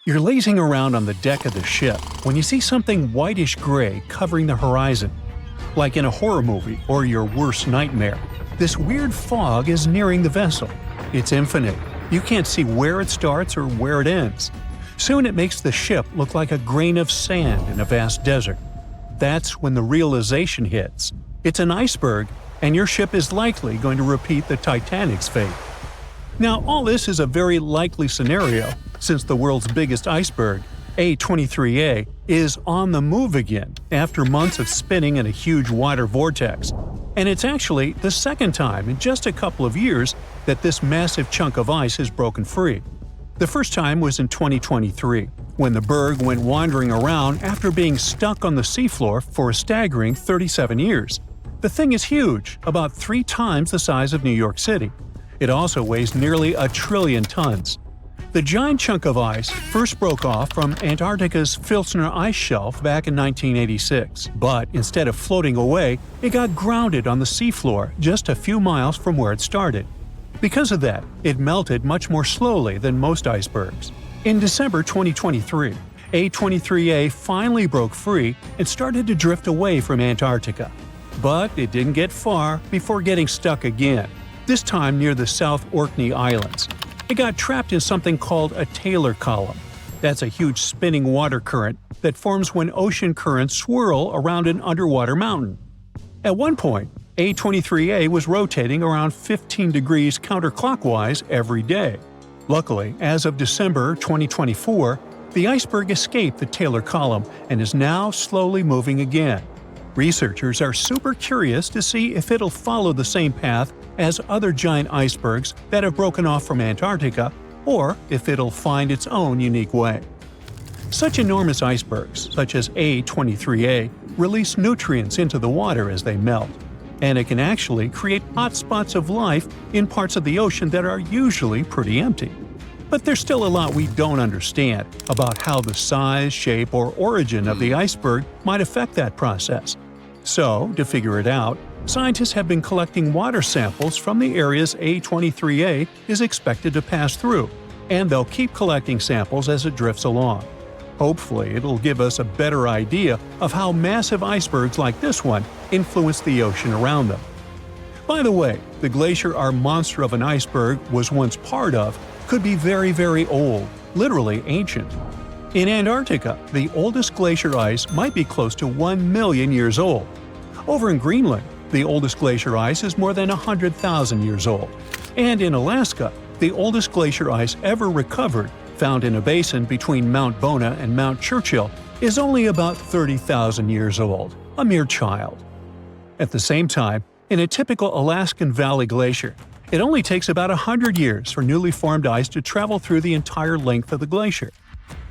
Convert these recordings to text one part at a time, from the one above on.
You're lazing around on the deck of the ship when you see something whitish-gray covering the horizon. Like in a horror movie or your worst nightmare, this weird fog is nearing the vessel. It's infinite. You can't see where it starts or where it ends. Soon it makes the ship look like a grain of sand in a vast desert. That's when the realization hits. It's an iceberg, and your ship is likely going to repeat the Titanic's fate. Now, all this is a very likely scenario, since the world's biggest iceberg, A23A, is on the move again after months of spinning in a huge water vortex. And it's actually the second time in just a couple of years that this massive chunk of ice has broken free. The first time was in 2023, when the berg went wandering around after being stuck on the seafloor for a staggering 37 years. The thing is huge, about 3 times the size of New York City. It also weighs nearly 1 trillion tons. The giant chunk of ice first broke off from Antarctica's Filsner ice shelf back in 1986, but instead of floating away, it got grounded on the seafloor just a few miles from where it started. Because of that, it melted much more slowly than most icebergs. In December 2023, A23A finally broke free and started to drift away from Antarctica. But it didn't get far before getting stuck again, this time near the South Orkney Islands. It got trapped in something called a Taylor column. That's a huge spinning water current that forms when ocean currents swirl around an underwater mountain. At one point, A23A was rotating around 15 degrees counterclockwise every day. Luckily, as of December 2024, the iceberg escaped the Taylor column and is now slowly moving again. Researchers are super curious to see if it'll follow the same path as other giant icebergs that have broken off from Antarctica, or if it'll find its own unique way. Such enormous icebergs, such as A23A, release nutrients into the water as they melt, and it can actually create hotspots of life in parts of the ocean that are usually pretty empty. But there's still a lot we don't understand about how the size, shape, or origin of the iceberg might affect that process. So, to figure it out, scientists have been collecting water samples from the areas A23A is expected to pass through, and they'll keep collecting samples as it drifts along. Hopefully, it'll give us a better idea of how massive icebergs like this one influence the ocean around them. By the way, the glacier our monster of an iceberg was once part of could be very, very old, literally ancient. In Antarctica, the oldest glacier ice might be close to 1 million years old. Over in Greenland, the oldest glacier ice is more than 100,000 years old. And in Alaska, the oldest glacier ice ever recovered, found in a basin between Mount Bona and Mount Churchill, is only about 30,000 years old, a mere child. At the same time, in a typical Alaskan Valley glacier, it only takes about 100 years for newly formed ice to travel through the entire length of the glacier.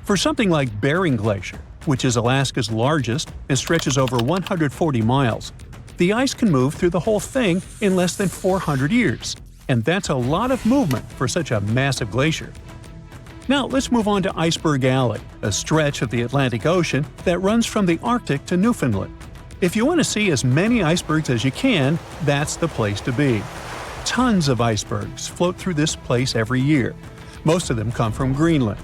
For something like Bering Glacier, which is Alaska's largest and stretches over 140 miles, the ice can move through the whole thing in less than 400 years. And that's a lot of movement for such a massive glacier. Now let's move on to Iceberg Alley, a stretch of the Atlantic Ocean that runs from the Arctic to Newfoundland. If you want to see as many icebergs as you can, that's the place to be. Tons of icebergs float through this place every year. Most of them come from Greenland.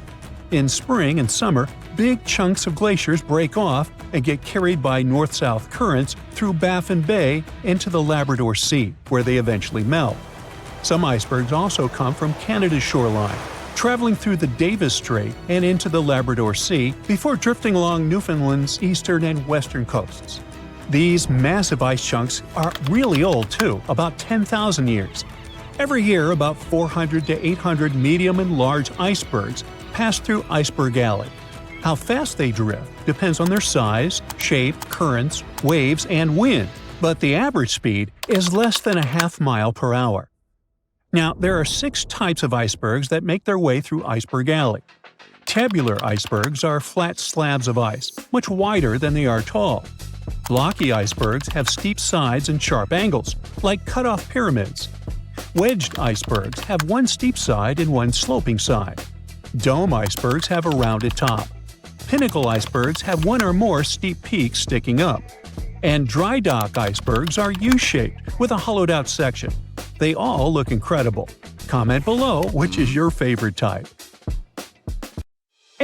In spring and summer, big chunks of glaciers break off and get carried by north-south currents through Baffin Bay into the Labrador Sea, where they eventually melt. Some icebergs also come from Canada's shoreline, traveling through the Davis Strait and into the Labrador Sea before drifting along Newfoundland's eastern and western coasts. These massive ice chunks are really old too, about 10,000 years. Every year, about 400 to 800 medium and large icebergs pass through Iceberg Alley. How fast they drift depends on their size, shape, currents, waves, and wind, but the average speed is less than a half mile per hour. Now, there are 6 types of icebergs that make their way through Iceberg Alley. Tabular icebergs are flat slabs of ice, much wider than they are tall. Blocky icebergs have steep sides and sharp angles, like cut-off pyramids. Wedged icebergs have one steep side and one sloping side. Dome icebergs have a rounded top. Pinnacle icebergs have one or more steep peaks sticking up. And dry dock icebergs are U-shaped with a hollowed-out section. They all look incredible. Comment below which is your favorite type.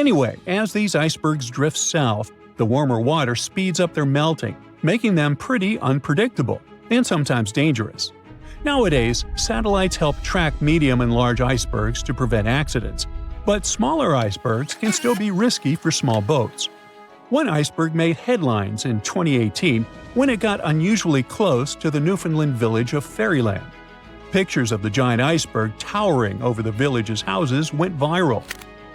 Anyway, as these icebergs drift south, the warmer water speeds up their melting, making them pretty unpredictable and sometimes dangerous. Nowadays, satellites help track medium and large icebergs to prevent accidents, but smaller icebergs can still be risky for small boats. One iceberg made headlines in 2018 when it got unusually close to the Newfoundland village of Fairyland. Pictures of the giant iceberg towering over the village's houses went viral.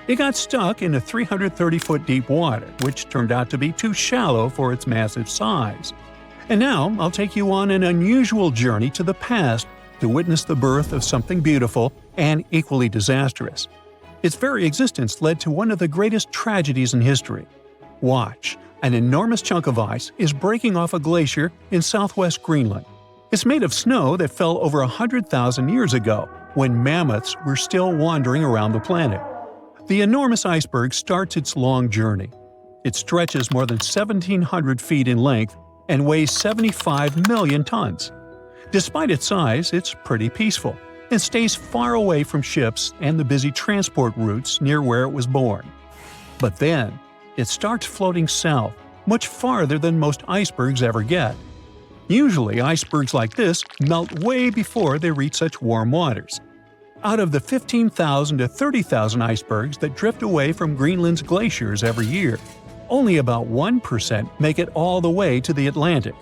It got stuck in a 330-foot deep water, which turned out to be too shallow for its massive size. And now I'll take you on an unusual journey to the past to witness the birth of something beautiful and equally disastrous. Its very existence led to one of the greatest tragedies in history. Watch, an enormous chunk of ice is breaking off a glacier in southwest Greenland. It's made of snow that fell over 100,000 years ago, when mammoths were still wandering around the planet. The enormous iceberg starts its long journey. It stretches more than 1,700 feet in length and weighs 75 million tons. Despite its size, it's pretty peaceful and stays far away from ships and the busy transport routes near where it was born. But then, it starts floating south, much farther than most icebergs ever get. Usually, icebergs like this melt way before they reach such warm waters. Out of the 15,000 to 30,000 icebergs that drift away from Greenland's glaciers every year, only about 1% make it all the way to the Atlantic.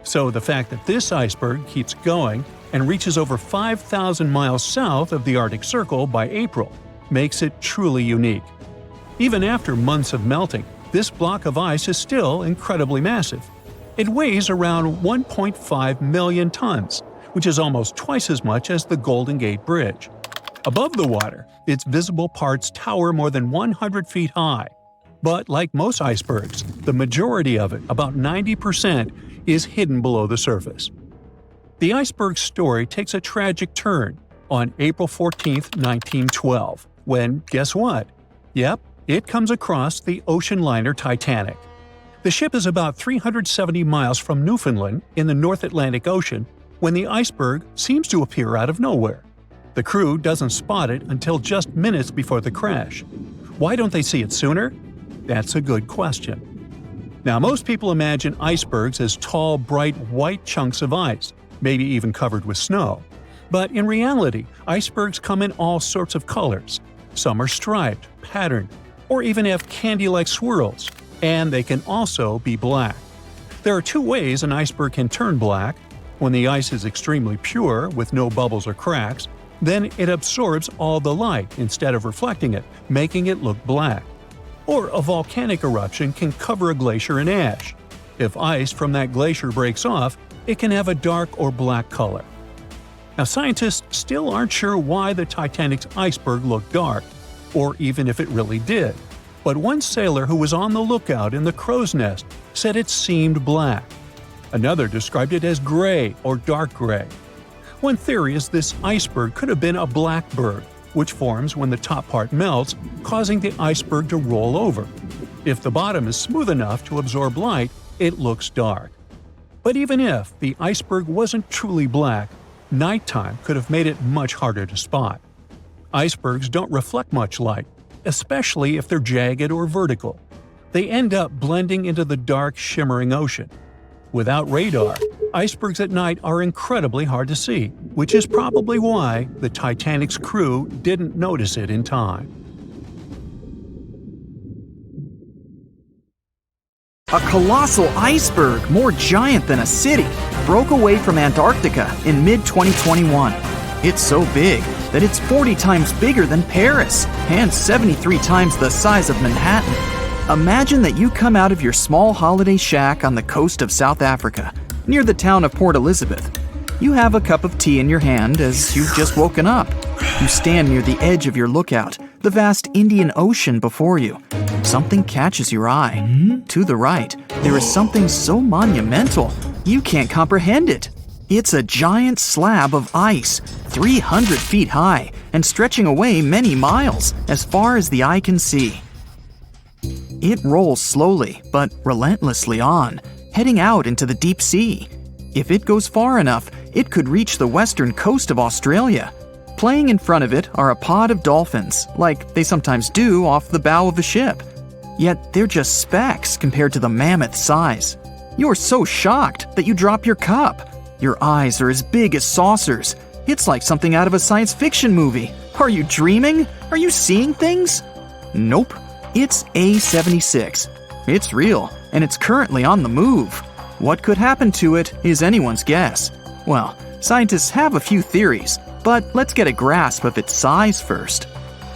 So the fact that this iceberg keeps going and reaches over 5,000 miles south of the Arctic Circle by April makes it truly unique. Even after months of melting, this block of ice is still incredibly massive. It weighs around 1.5 million tons, which is almost twice as much as the Golden Gate Bridge. Above the water, its visible parts tower more than 100 feet high. But like most icebergs, the majority of it, about 90%, is hidden below the surface. The iceberg's story takes a tragic turn on April 14, 1912, when, guess what? Yep, it comes across the ocean liner Titanic. The ship is about 370 miles from Newfoundland in the North Atlantic Ocean when the iceberg seems to appear out of nowhere. The crew doesn't spot it until just minutes before the crash. Why don't they see it sooner? That's a good question. Now, most people imagine icebergs as tall, bright, white chunks of ice, maybe even covered with snow. But in reality, icebergs come in all sorts of colors. Some are striped, patterned, or even have candy-like swirls, and they can also be black. There are two ways an iceberg can turn black. When the ice is extremely pure, with no bubbles or cracks, then it absorbs all the light instead of reflecting it, making it look black. Or a volcanic eruption can cover a glacier in ash. If ice from that glacier breaks off, it can have a dark or black color. Now, scientists still aren't sure why the Titanic's iceberg looked dark, or even if it really did. But one sailor who was on the lookout in the crow's nest said it seemed black. Another described it as gray or dark gray. One theory is this iceberg could have been a blackbird, which forms when the top part melts, causing the iceberg to roll over. If the bottom is smooth enough to absorb light, it looks dark. But even if the iceberg wasn't truly black, nighttime could have made it much harder to spot. Icebergs don't reflect much light, especially if they're jagged or vertical. They end up blending into the dark, shimmering ocean. Without radar, icebergs at night are incredibly hard to see, which is probably why the Titanic's crew didn't notice it in time. A colossal iceberg, more giant than a city, broke away from Antarctica in mid-2021. It's so big that it's 40 times bigger than Paris and 73 times the size of Manhattan. Imagine that you come out of your small holiday shack on the coast of South Africa, near the town of Port Elizabeth. You have a cup of tea in your hand as you've just woken up. You stand near the edge of your lookout, the vast Indian Ocean before you. Something catches your eye. To the right, there is something so monumental, you can't comprehend it. It's a giant slab of ice, 300 feet high, and stretching away many miles, as far as the eye can see. It rolls slowly, but relentlessly on, heading out into the deep sea. If it goes far enough, it could reach the western coast of Australia. Playing in front of it are a pod of dolphins, like they sometimes do off the bow of a ship. Yet they're just specks compared to the mammoth size. You're so shocked that you drop your cup. Your eyes are as big as saucers. It's like something out of a science fiction movie. Are you dreaming? Are you seeing things? Nope. It's A76. It's real, and it's currently on the move. What could happen to it is anyone's guess. Well, scientists have a few theories, but let's get a grasp of its size first.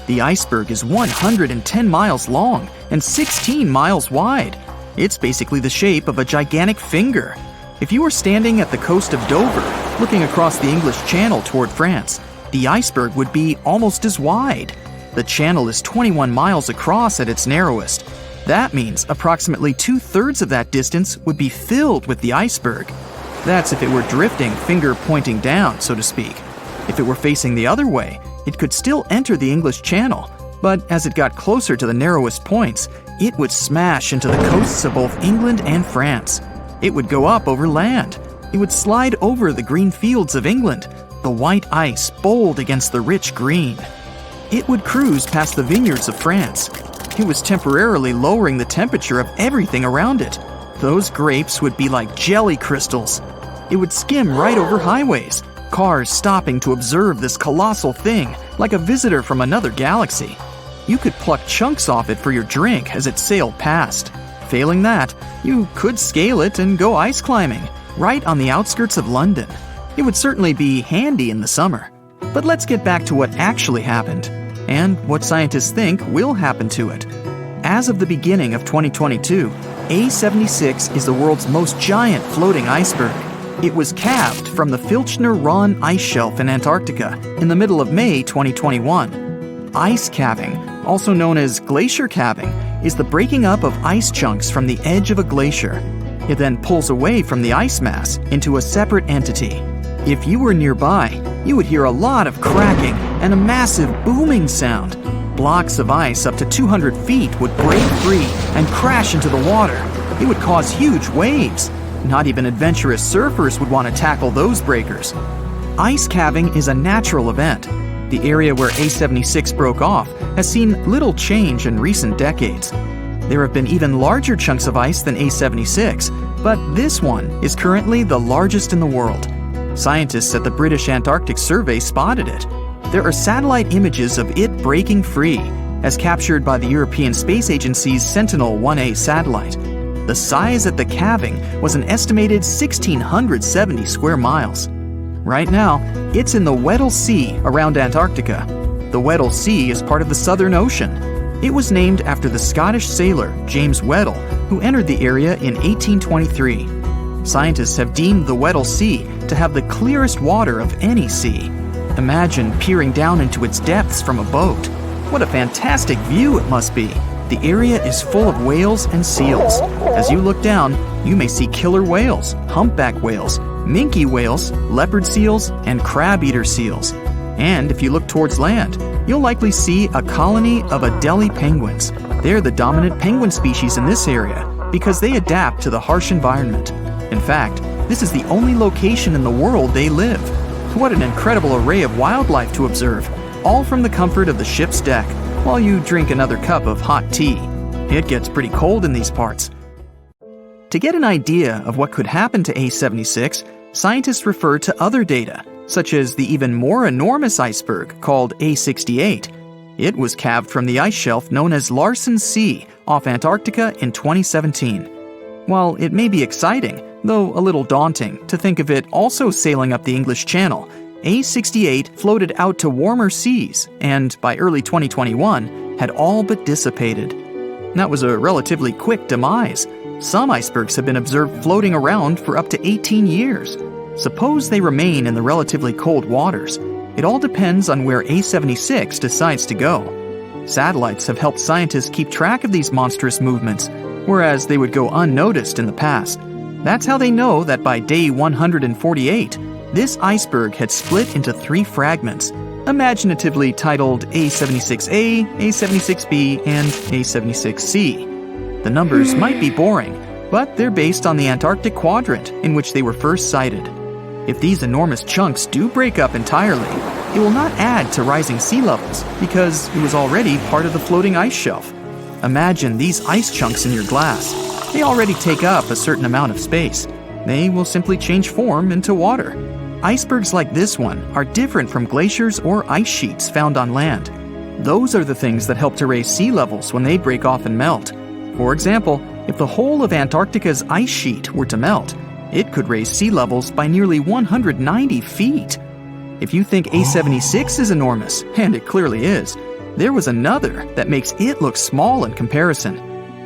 The iceberg is 110 miles long and 16 miles wide. It's basically the shape of a gigantic finger. If you were standing at the coast of Dover, looking across the English Channel toward France, the iceberg would be almost as wide. The channel is 21 miles across at its narrowest. That means approximately 2/3 of that distance would be filled with the iceberg. That's if it were drifting finger pointing down, so to speak. If it were facing the other way, it could still enter the English Channel, but as it got closer to the narrowest points, it would smash into the coasts of both England and France. It would go up over land. It would slide over the green fields of England, the white ice bold against the rich green. It would cruise past the vineyards of France. It was temporarily lowering the temperature of everything around it. Those grapes would be like jelly crystals. It would skim right over highways, cars stopping to observe this colossal thing like a visitor from another galaxy. You could pluck chunks off it for your drink as it sailed past. Failing that, you could scale it and go ice climbing, right on the outskirts of London. It would certainly be handy in the summer. But let's get back to what actually happened, and what scientists think will happen to it. As of the beginning of 2022, A76 is the world's most giant floating iceberg. It was calved from the Filchner Ronne ice shelf in Antarctica in the middle of May 2021. Ice calving, also known as glacier calving, is the breaking up of ice chunks from the edge of a glacier. It then pulls away from the ice mass into a separate entity. If you were nearby, you would hear a lot of cracking and a massive booming sound. Blocks of ice up to 200 feet would break free and crash into the water. It would cause huge waves. Not even adventurous surfers would want to tackle those breakers. Ice calving is a natural event. The area where A76 broke off has seen little change in recent decades. There have been even larger chunks of ice than A76, but this one is currently the largest in the world. Scientists at the British Antarctic Survey spotted it. There are satellite images of it breaking free, as captured by the European Space Agency's Sentinel-1A satellite. The size at the calving was an estimated 1,670 square miles. Right now, it's in the Weddell Sea around Antarctica. The Weddell Sea is part of the Southern Ocean. It was named after the Scottish sailor James Weddell, who entered the area in 1823. Scientists have deemed the Weddell Sea to have the clearest water of any sea. Imagine peering down into its depths from a boat. What a fantastic view it must be. The area is full of whales and seals. As you look down, you may see killer whales, humpback whales, minke whales, leopard seals, and crab-eater seals. And if you look towards land, you'll likely see a colony of Adelie penguins. They're the dominant penguin species in this area because they adapt to the harsh environment. In fact, this is the only location in the world they live. What an incredible array of wildlife to observe, all from the comfort of the ship's deck, while you drink another cup of hot tea. It gets pretty cold in these parts. To get an idea of what could happen to A76, scientists refer to other data, such as the even more enormous iceberg called A68. It was calved from the ice shelf known as Larsen C off Antarctica in 2017. While it may be exciting, though a little daunting, to think of it also sailing up the English Channel, A68 floated out to warmer seas and, by early 2021, had all but dissipated. That was a relatively quick demise. Some icebergs have been observed floating around for up to 18 years. Suppose they remain in the relatively cold waters. It all depends on where A76 decides to go. Satellites have helped scientists keep track of these monstrous movements, whereas they would go unnoticed in the past. That's how they know that by day 148, this iceberg had split into 3 fragments, imaginatively titled A76A, A76B, and A76C. The numbers might be boring, but they're based on the Antarctic quadrant in which they were first sighted. If these enormous chunks do break up entirely, it will not add to rising sea levels because it was already part of the floating ice shelf. Imagine these ice chunks in your glass. They already take up a certain amount of space. They will simply change form into water. Icebergs like this one are different from glaciers or ice sheets found on land. Those are the things that help to raise sea levels when they break off and melt. For example, if the whole of Antarctica's ice sheet were to melt, it could raise sea levels by nearly 190 feet. If you think A76 is enormous, and it clearly is, there was another that makes it look small in comparison.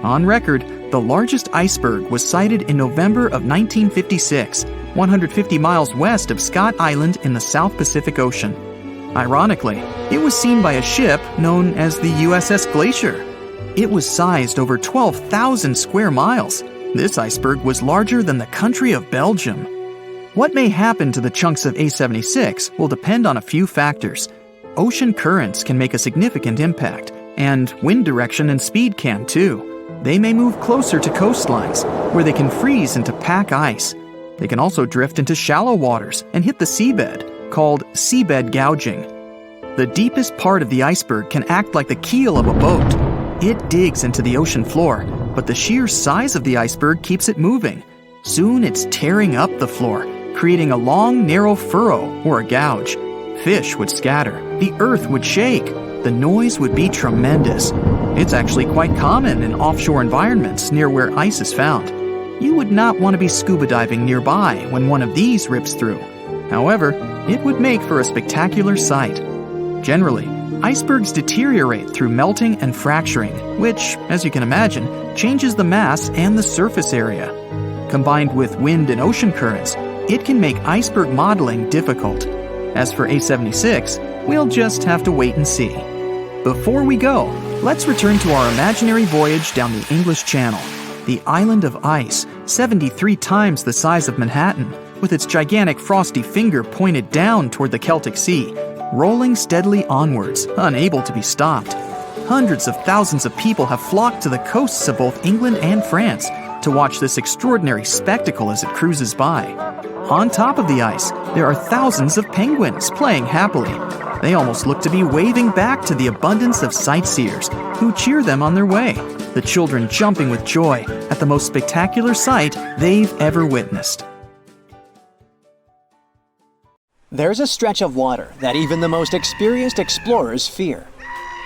On record, the largest iceberg was sighted in November of 1956, 150 miles west of Scott Island in the South Pacific Ocean. Ironically, it was seen by a ship known as the USS Glacier. It was sized over 12,000 square miles. This iceberg was larger than the country of Belgium. What may happen to the chunks of A76 will depend on a few factors. Ocean currents can make a significant impact, and wind direction and speed can too. They may move closer to coastlines, where they can freeze into pack ice. They can also drift into shallow waters and hit the seabed, called seabed gouging. The deepest part of the iceberg can act like the keel of a boat. It digs into the ocean floor, but the sheer size of the iceberg keeps it moving. Soon it's tearing up the floor, creating a long, narrow furrow or a gouge. Fish would scatter, the earth would shake, the noise would be tremendous. It's actually quite common in offshore environments near where ice is found. You would not want to be scuba diving nearby when one of these rips through. However, it would make for a spectacular sight. Generally, icebergs deteriorate through melting and fracturing, which, as you can imagine, changes the mass and the surface area. Combined with wind and ocean currents, it can make iceberg modeling difficult. As for A76, we'll just have to wait and see. Before we go, let's return to our imaginary voyage down the English Channel. The island of ice, 73 times the size of Manhattan, with its gigantic frosty finger pointed down toward the Celtic Sea, rolling steadily onwards, unable to be stopped. Hundreds of thousands of people have flocked to the coasts of both England and France to watch this extraordinary spectacle as it cruises by. On top of the ice, there are thousands of penguins playing happily. They almost look to be waving back to the abundance of sightseers who cheer them on their way, the children jumping with joy at the most spectacular sight they've ever witnessed. There's a stretch of water that even the most experienced explorers fear.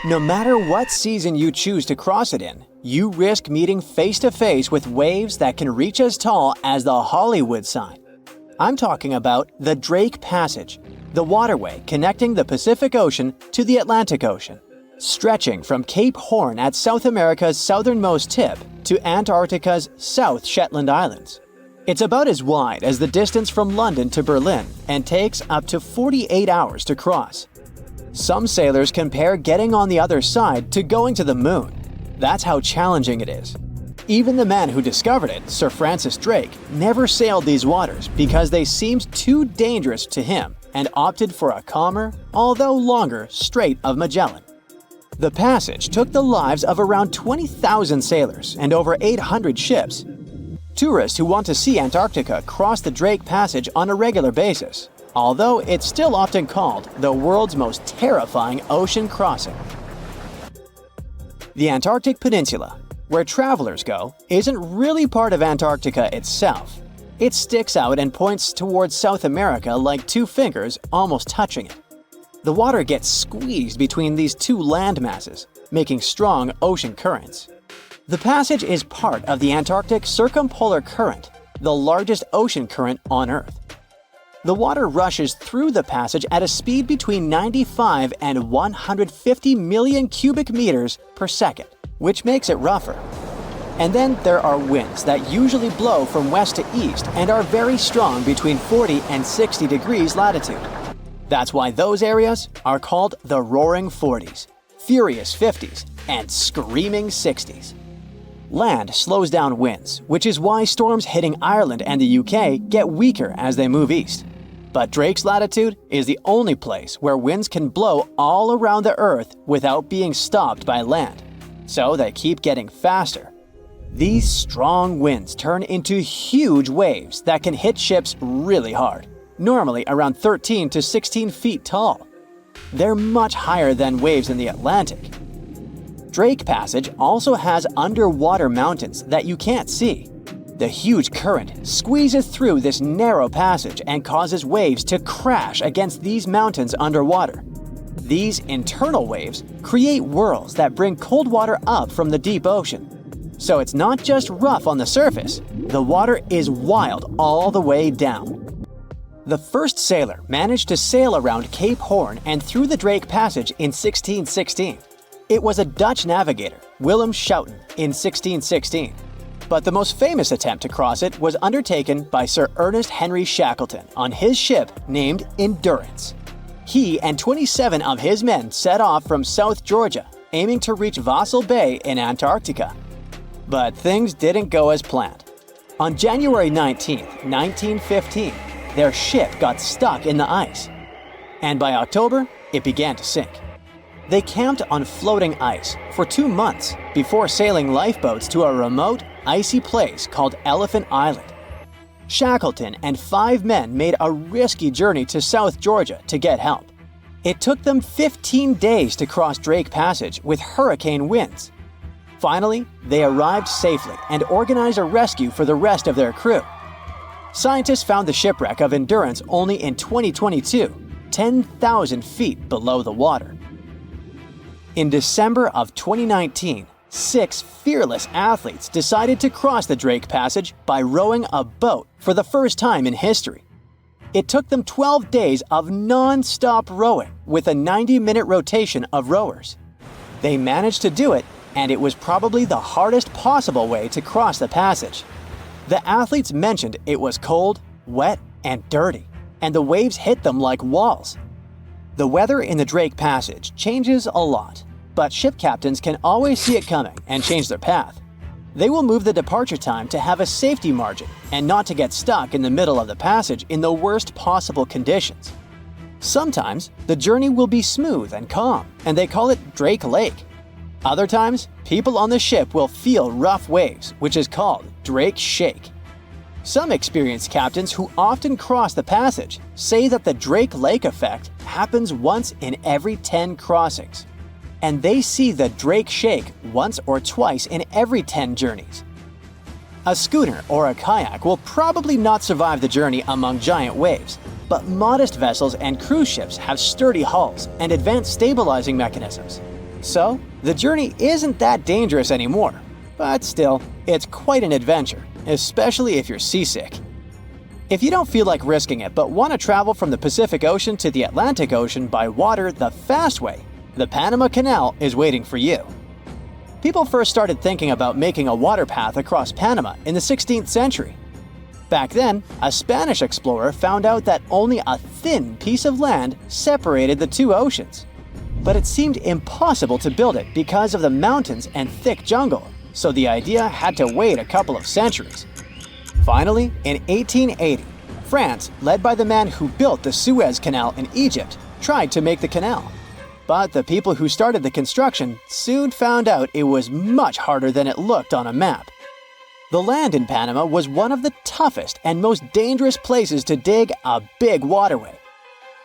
No matter what season you choose to cross it in, you risk meeting face-to-face with waves that can reach as tall as the Hollywood sign. I'm talking about the Drake Passage, the waterway connecting the Pacific Ocean to the Atlantic Ocean, stretching from Cape Horn at South America's southernmost tip to Antarctica's South Shetland Islands. It's about as wide as the distance from London to Berlin and takes up to 48 hours to cross. Some sailors compare getting on the other side to going to the moon. That's how challenging it is. Even the man who discovered it, Sir Francis Drake, never sailed these waters because they seemed too dangerous to him and opted for a calmer, although longer, Strait of Magellan. The passage took the lives of around 20,000 sailors and over 800 ships. Tourists who want to see Antarctica cross the Drake Passage on a regular basis, although it's still often called the world's most terrifying ocean crossing. The Antarctic Peninsula, where travelers go, isn't really part of Antarctica itself. It sticks out and points towards South America like two fingers almost touching it. The water gets squeezed between these two land masses, making strong ocean currents. The passage is part of the Antarctic Circumpolar Current, the largest ocean current on Earth. The water rushes through the passage at a speed between 95 and 150 million cubic meters per second, which makes it rougher. And then there are winds that usually blow from west to east and are very strong between 40 and 60 degrees latitude. That's why those areas are called the Roaring Forties, Furious 50s, and Screaming 60s. Land slows down winds, which is why storms hitting Ireland and the UK get weaker as they move east. But Drake's latitude is the only place where winds can blow all around the Earth without being stopped by land. So they keep getting faster. These strong winds turn into huge waves that can hit ships really hard. normally around 13 to 16 feet tall. They're much higher than waves in the Atlantic. Drake Passage also has underwater mountains that you can't see. The huge current squeezes through this narrow passage and causes waves to crash against these mountains underwater. These internal waves create whirls that bring cold water up from the deep ocean. So it's not just rough on the surface, the water is wild all the way down. The first sailor managed to sail around Cape Horn and through the Drake Passage in 1616. It was a Dutch navigator, Willem Schouten, in 1616. But the most famous attempt to cross it was undertaken by Sir Ernest Henry Shackleton on his ship named Endurance. He and 27 of his men set off from South Georgia, aiming to reach Vassal Bay in Antarctica. But things didn't go as planned. On January 19, 1915, their ship got stuck in the ice. And by October, it began to sink. They camped on floating ice for 2 months before sailing lifeboats to a remote, icy place called Elephant Island. Shackleton and 5 men made a risky journey to South Georgia to get help. It took them 15 days to cross Drake Passage with hurricane winds. Finally, they arrived safely and organized a rescue for the rest of their crew. Scientists found the shipwreck of Endurance only in 2022, 10,000 feet below the water. In December of 2019, 6 fearless athletes decided to cross the Drake Passage by rowing a boat for the first time in history. It took them 12 days of non-stop rowing with a 90-minute rotation of rowers. They managed to do it, and it was probably the hardest possible way to cross the passage. The athletes mentioned it was cold, wet, and dirty, and the waves hit them like walls. The weather in the Drake Passage changes a lot, but ship captains can always see it coming and change their path. They will move the departure time to have a safety margin and not to get stuck in the middle of the passage in the worst possible conditions. Sometimes, the journey will be smooth and calm, and they call it Drake Lake. Other times, people on the ship will feel rough waves, which is called Drake Shake. Some experienced captains who often cross the passage say that the Drake Lake effect happens once in every 10 crossings. And they see the Drake Shake once or twice in every 10 journeys. A schooner or a kayak will probably not survive the journey among giant waves, but modest vessels and cruise ships have sturdy hulls and advanced stabilizing mechanisms. So, the journey isn't that dangerous anymore, but still, it's quite an adventure, especially if you're seasick. If you don't feel like risking it but want to travel from the Pacific Ocean to the Atlantic Ocean by water the fast way, the Panama Canal is waiting for you. People first started thinking about making a water path across Panama in the 16th century. Back then, a Spanish explorer found out that only a thin piece of land separated the two oceans. But it seemed impossible to build it because of the mountains and thick jungle, so the idea had to wait a couple of centuries. Finally, in 1880, France, led by the man who built the Suez Canal in Egypt, tried to make the canal. But the people who started the construction soon found out it was much harder than it looked on a map. The land in Panama was one of the toughest and most dangerous places to dig a big waterway.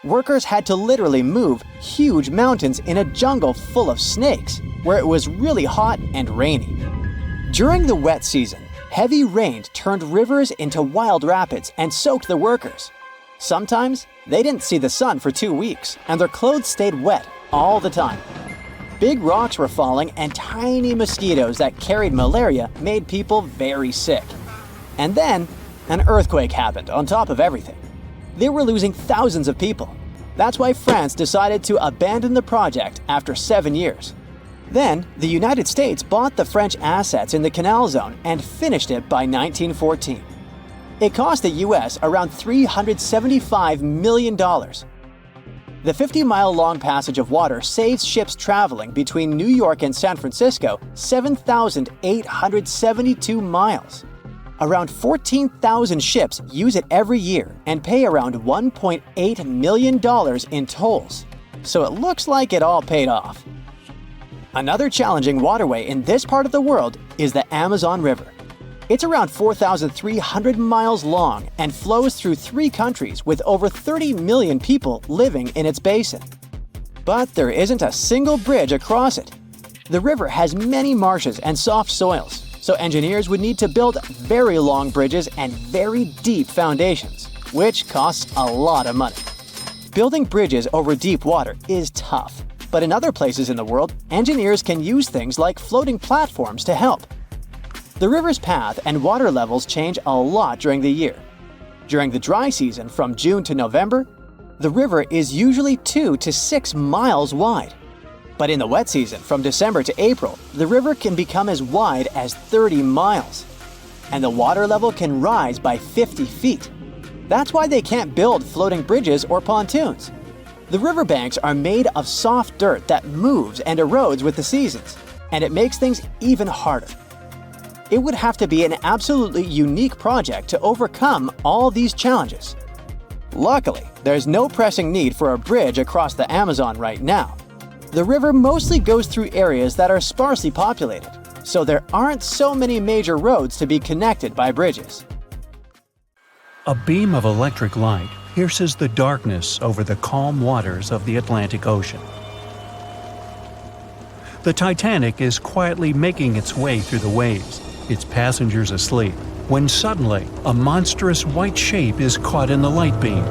Workers had to literally move huge mountains in a jungle full of snakes, where it was really hot and rainy. During the wet season, heavy rain turned rivers into wild rapids and soaked the workers. Sometimes, they didn't see the sun for 2 weeks, and their clothes stayed wet all the time. Big rocks were falling, and tiny mosquitoes that carried malaria made people very sick. And then, an earthquake happened on top of everything. They were losing thousands of people. That's why France decided to abandon the project after 7 years. Then, the United States bought the French assets in the canal zone and finished it by 1914. It cost the US around $375 million. The 50-mile-long passage of water saves ships traveling between New York and San Francisco 7,872 miles. Around 14,000 ships use it every year and pay around $1.8 million in tolls. So it looks like it all paid off. Another challenging waterway in this part of the world is the Amazon River. It's around 4,300 miles long and flows through 3 countries with over 30 million people living in its basin. But there isn't a single bridge across it. The river has many marshes and soft soils, so engineers would need to build very long bridges and very deep foundations, which costs a lot of money. Building bridges over deep water is tough, but in other places in the world, engineers can use things like floating platforms to help. The river's path and water levels change a lot during the year. During the dry season from June to November, the river is usually 2 to 6 miles wide. But in the wet season from December to April, the river can become as wide as 30 miles. And the water level can rise by 50 feet. That's why they can't build floating bridges or pontoons. The riverbanks are made of soft dirt that moves and erodes with the seasons, and it makes things even harder. It would have to be an absolutely unique project to overcome all these challenges. Luckily, there's no pressing need for a bridge across the Amazon right now. The river mostly goes through areas that are sparsely populated, so there aren't so many major roads to be connected by bridges. A beam of electric light pierces the darkness over the calm waters of the Atlantic Ocean. The Titanic is quietly making its way through the waves, its passengers asleep, when suddenly a monstrous white shape is caught in the light beam.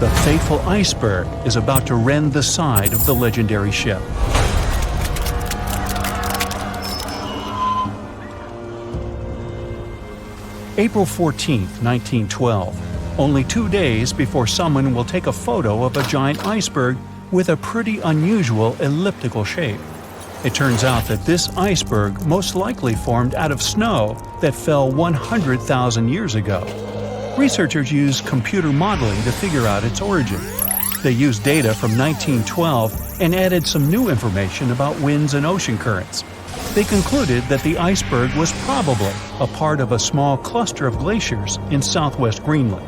The fateful iceberg is about to rend the side of the legendary ship. April 14, 1912, only 2 days before someone will take a photo of a giant iceberg with a pretty unusual elliptical shape. It turns out that this iceberg most likely formed out of snow that fell 100,000 years ago. Researchers used computer modeling to figure out its origin. They used data from 1912 and added some new information about winds and ocean currents. They concluded that the iceberg was probably a part of a small cluster of glaciers in southwest Greenland.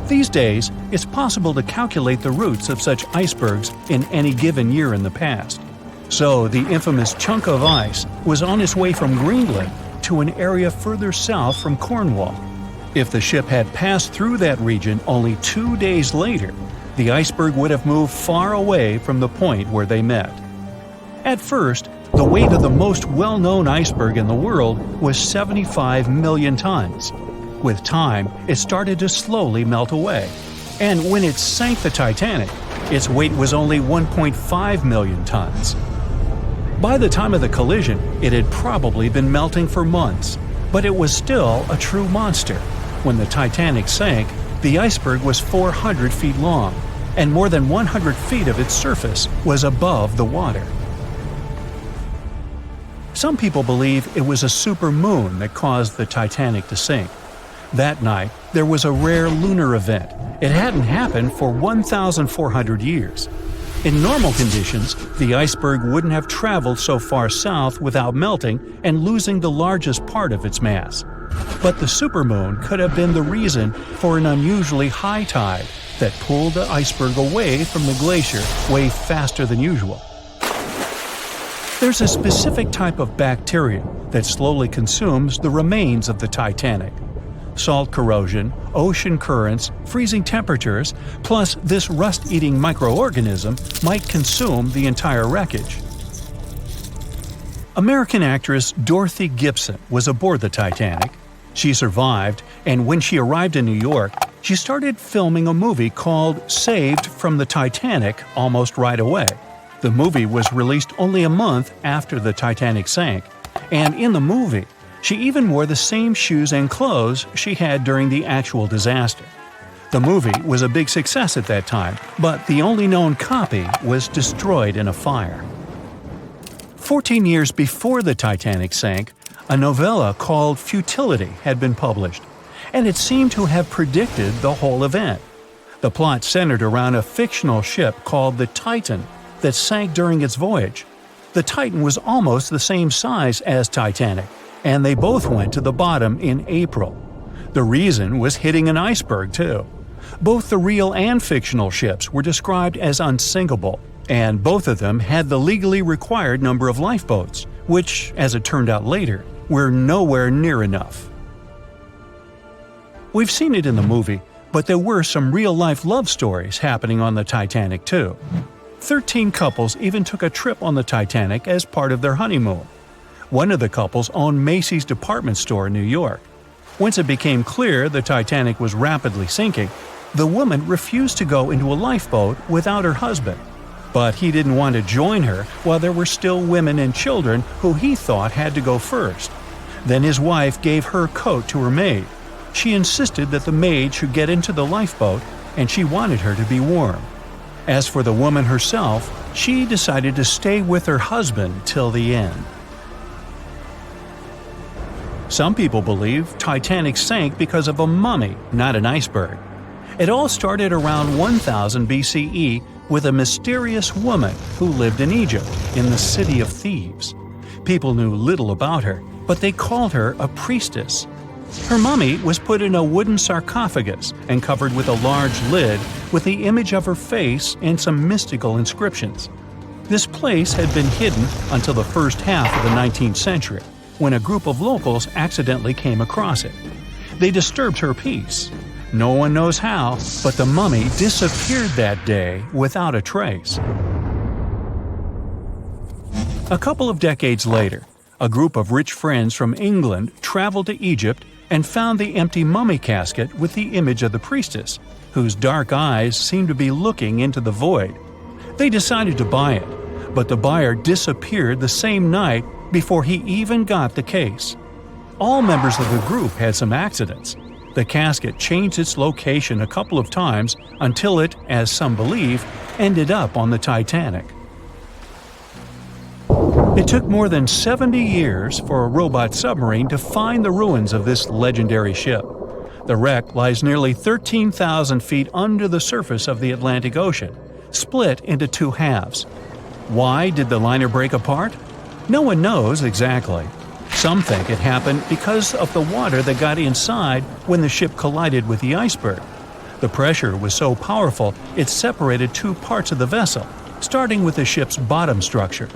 These days, it's possible to calculate the routes of such icebergs in any given year in the past. So the infamous chunk of ice was on its way from Greenland to an area further south from Cornwall. If the ship had passed through that region only 2 days later, the iceberg would have moved far away from the point where they met. At first, the weight of the most well-known iceberg in the world was 75 million tons. With time, it started to slowly melt away. And when it sank the Titanic, its weight was only 1.5 million tons. By the time of the collision, it had probably been melting for months, but it was still a true monster. When the Titanic sank, the iceberg was 400 feet long, and more than 100 feet of its surface was above the water. Some people believe it was a supermoon that caused the Titanic to sink. That night, there was a rare lunar event. It hadn't happened for 1,400 years. In normal conditions, the iceberg wouldn't have traveled so far south without melting and losing the largest part of its mass. But the supermoon could have been the reason for an unusually high tide that pulled the iceberg away from the glacier way faster than usual. There's a specific type of bacteria that slowly consumes the remains of the Titanic. Salt corrosion, ocean currents, freezing temperatures, plus this rust-eating microorganism might consume the entire wreckage. American actress Dorothy Gibson was aboard the Titanic. She survived, and when she arrived in New York, she started filming a movie called Saved from the Titanic almost right away. The movie was released only a month after the Titanic sank, and in the movie, she even wore the same shoes and clothes she had during the actual disaster. The movie was a big success at that time, but the only known copy was destroyed in a fire. 14 years before the Titanic sank, a novella called Futility had been published, and it seemed to have predicted the whole event. The plot centered around a fictional ship called the Titan that sank during its voyage. The Titan was almost the same size as Titanic, and they both went to the bottom in April. The reason was hitting an iceberg, too. Both the real and fictional ships were described as unsinkable, and both of them had the legally required number of lifeboats, which, as it turned out later, We're nowhere near enough. We've seen it in the movie, but there were some real-life love stories happening on the Titanic too. 13 couples even took a trip on the Titanic as part of their honeymoon. One of the couples owned Macy's department store in New York. Once it became clear the Titanic was rapidly sinking, the woman refused to go into a lifeboat without her husband. But he didn't want to join her while there were still women and children who he thought had to go first. Then his wife gave her coat to her maid. She insisted that the maid should get into the lifeboat, and she wanted her to be warm. As for the woman herself, she decided to stay with her husband till the end. Some people believe Titanic sank because of a mummy, not an iceberg. It all started around 1000 BCE with a mysterious woman who lived in Egypt, in the City of Thieves. People knew little about her, but they called her a priestess. Her mummy was put in a wooden sarcophagus and covered with a large lid with the image of her face and some mystical inscriptions. This place had been hidden until the first half of the 19th century, when a group of locals accidentally came across it. They disturbed her peace. No one knows how, but the mummy disappeared that day without a trace. A couple of decades later, a group of rich friends from England traveled to Egypt and found the empty mummy casket with the image of the priestess, whose dark eyes seemed to be looking into the void. They decided to buy it, but the buyer disappeared the same night before he even got the case. All members of the group had some accidents. The casket changed its location a couple of times until it, as some believe, ended up on the Titanic. It took more than 70 years for a robot submarine to find the ruins of this legendary ship. The wreck lies nearly 13,000 feet under the surface of the Atlantic Ocean, split into two halves. Why did the liner break apart? No one knows exactly. Some think it happened because of the water that got inside when the ship collided with the iceberg. The pressure was so powerful it separated two parts of the vessel, starting with the ship's bottom structure.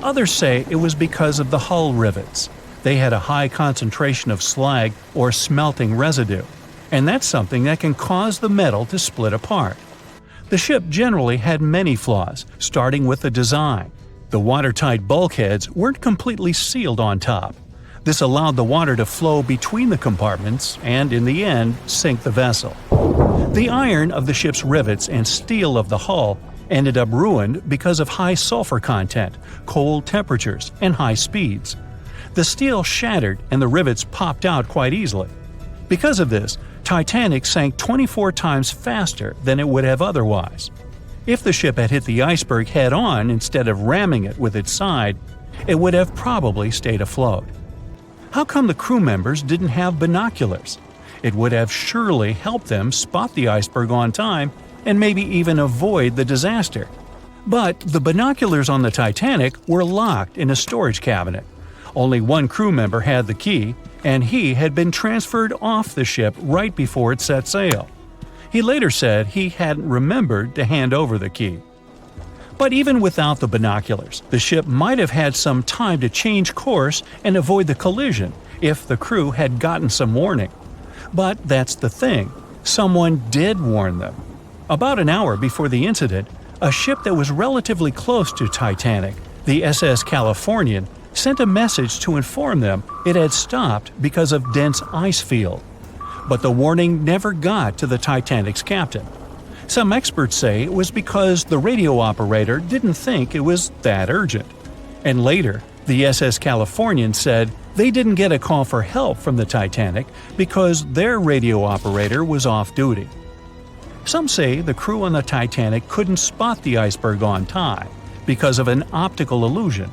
Others say it was because of the hull rivets. They had a high concentration of slag or smelting residue, and that's something that can cause the metal to split apart. The ship generally had many flaws, starting with the design. The watertight bulkheads weren't completely sealed on top. This allowed the water to flow between the compartments and, in the end, sink the vessel. The iron of the ship's rivets and steel of the hull ended up ruined because of high sulfur content, cold temperatures, and high speeds. The steel shattered and the rivets popped out quite easily. Because of this, Titanic sank 24 times faster than it would have otherwise. If the ship had hit the iceberg head-on instead of ramming it with its side, it would have probably stayed afloat. How come the crew members didn't have binoculars? It would have surely helped them spot the iceberg on time and maybe even avoid the disaster. But the binoculars on the Titanic were locked in a storage cabinet. Only one crew member had the key, and he had been transferred off the ship right before it set sail. He later said he hadn't remembered to hand over the key. But even without the binoculars, the ship might have had some time to change course and avoid the collision if the crew had gotten some warning. But that's the thing, someone did warn them. About an hour before the incident, a ship that was relatively close to Titanic, the SS Californian, sent a message to inform them it had stopped because of dense ice field. But the warning never got to the Titanic's captain. Some experts say it was because the radio operator didn't think it was that urgent. And later, the SS Californian said they didn't get a call for help from the Titanic because their radio operator was off duty. Some say the crew on the Titanic couldn't spot the iceberg on time because of an optical illusion.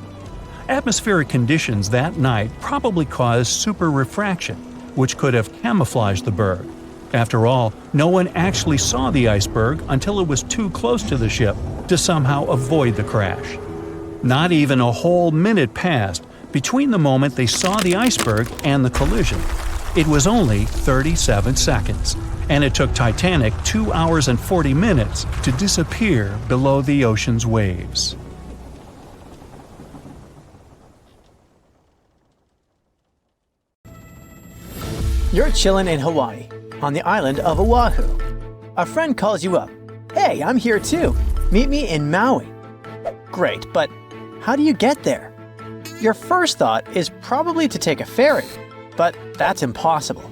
Atmospheric conditions that night probably caused super refraction, which could have camouflaged the berg. After all, no one actually saw the iceberg until it was too close to the ship to somehow avoid the crash. Not even a whole minute passed between the moment they saw the iceberg and the collision. It was only 37 seconds, and it took Titanic 2 hours and 40 minutes to disappear below the ocean's waves. You're chilling in Hawaii, on the island of Oahu. A friend calls you up. Hey, I'm here too. Meet me in Maui. Great, but how do you get there? Your first thought is probably to take a ferry, but that's impossible.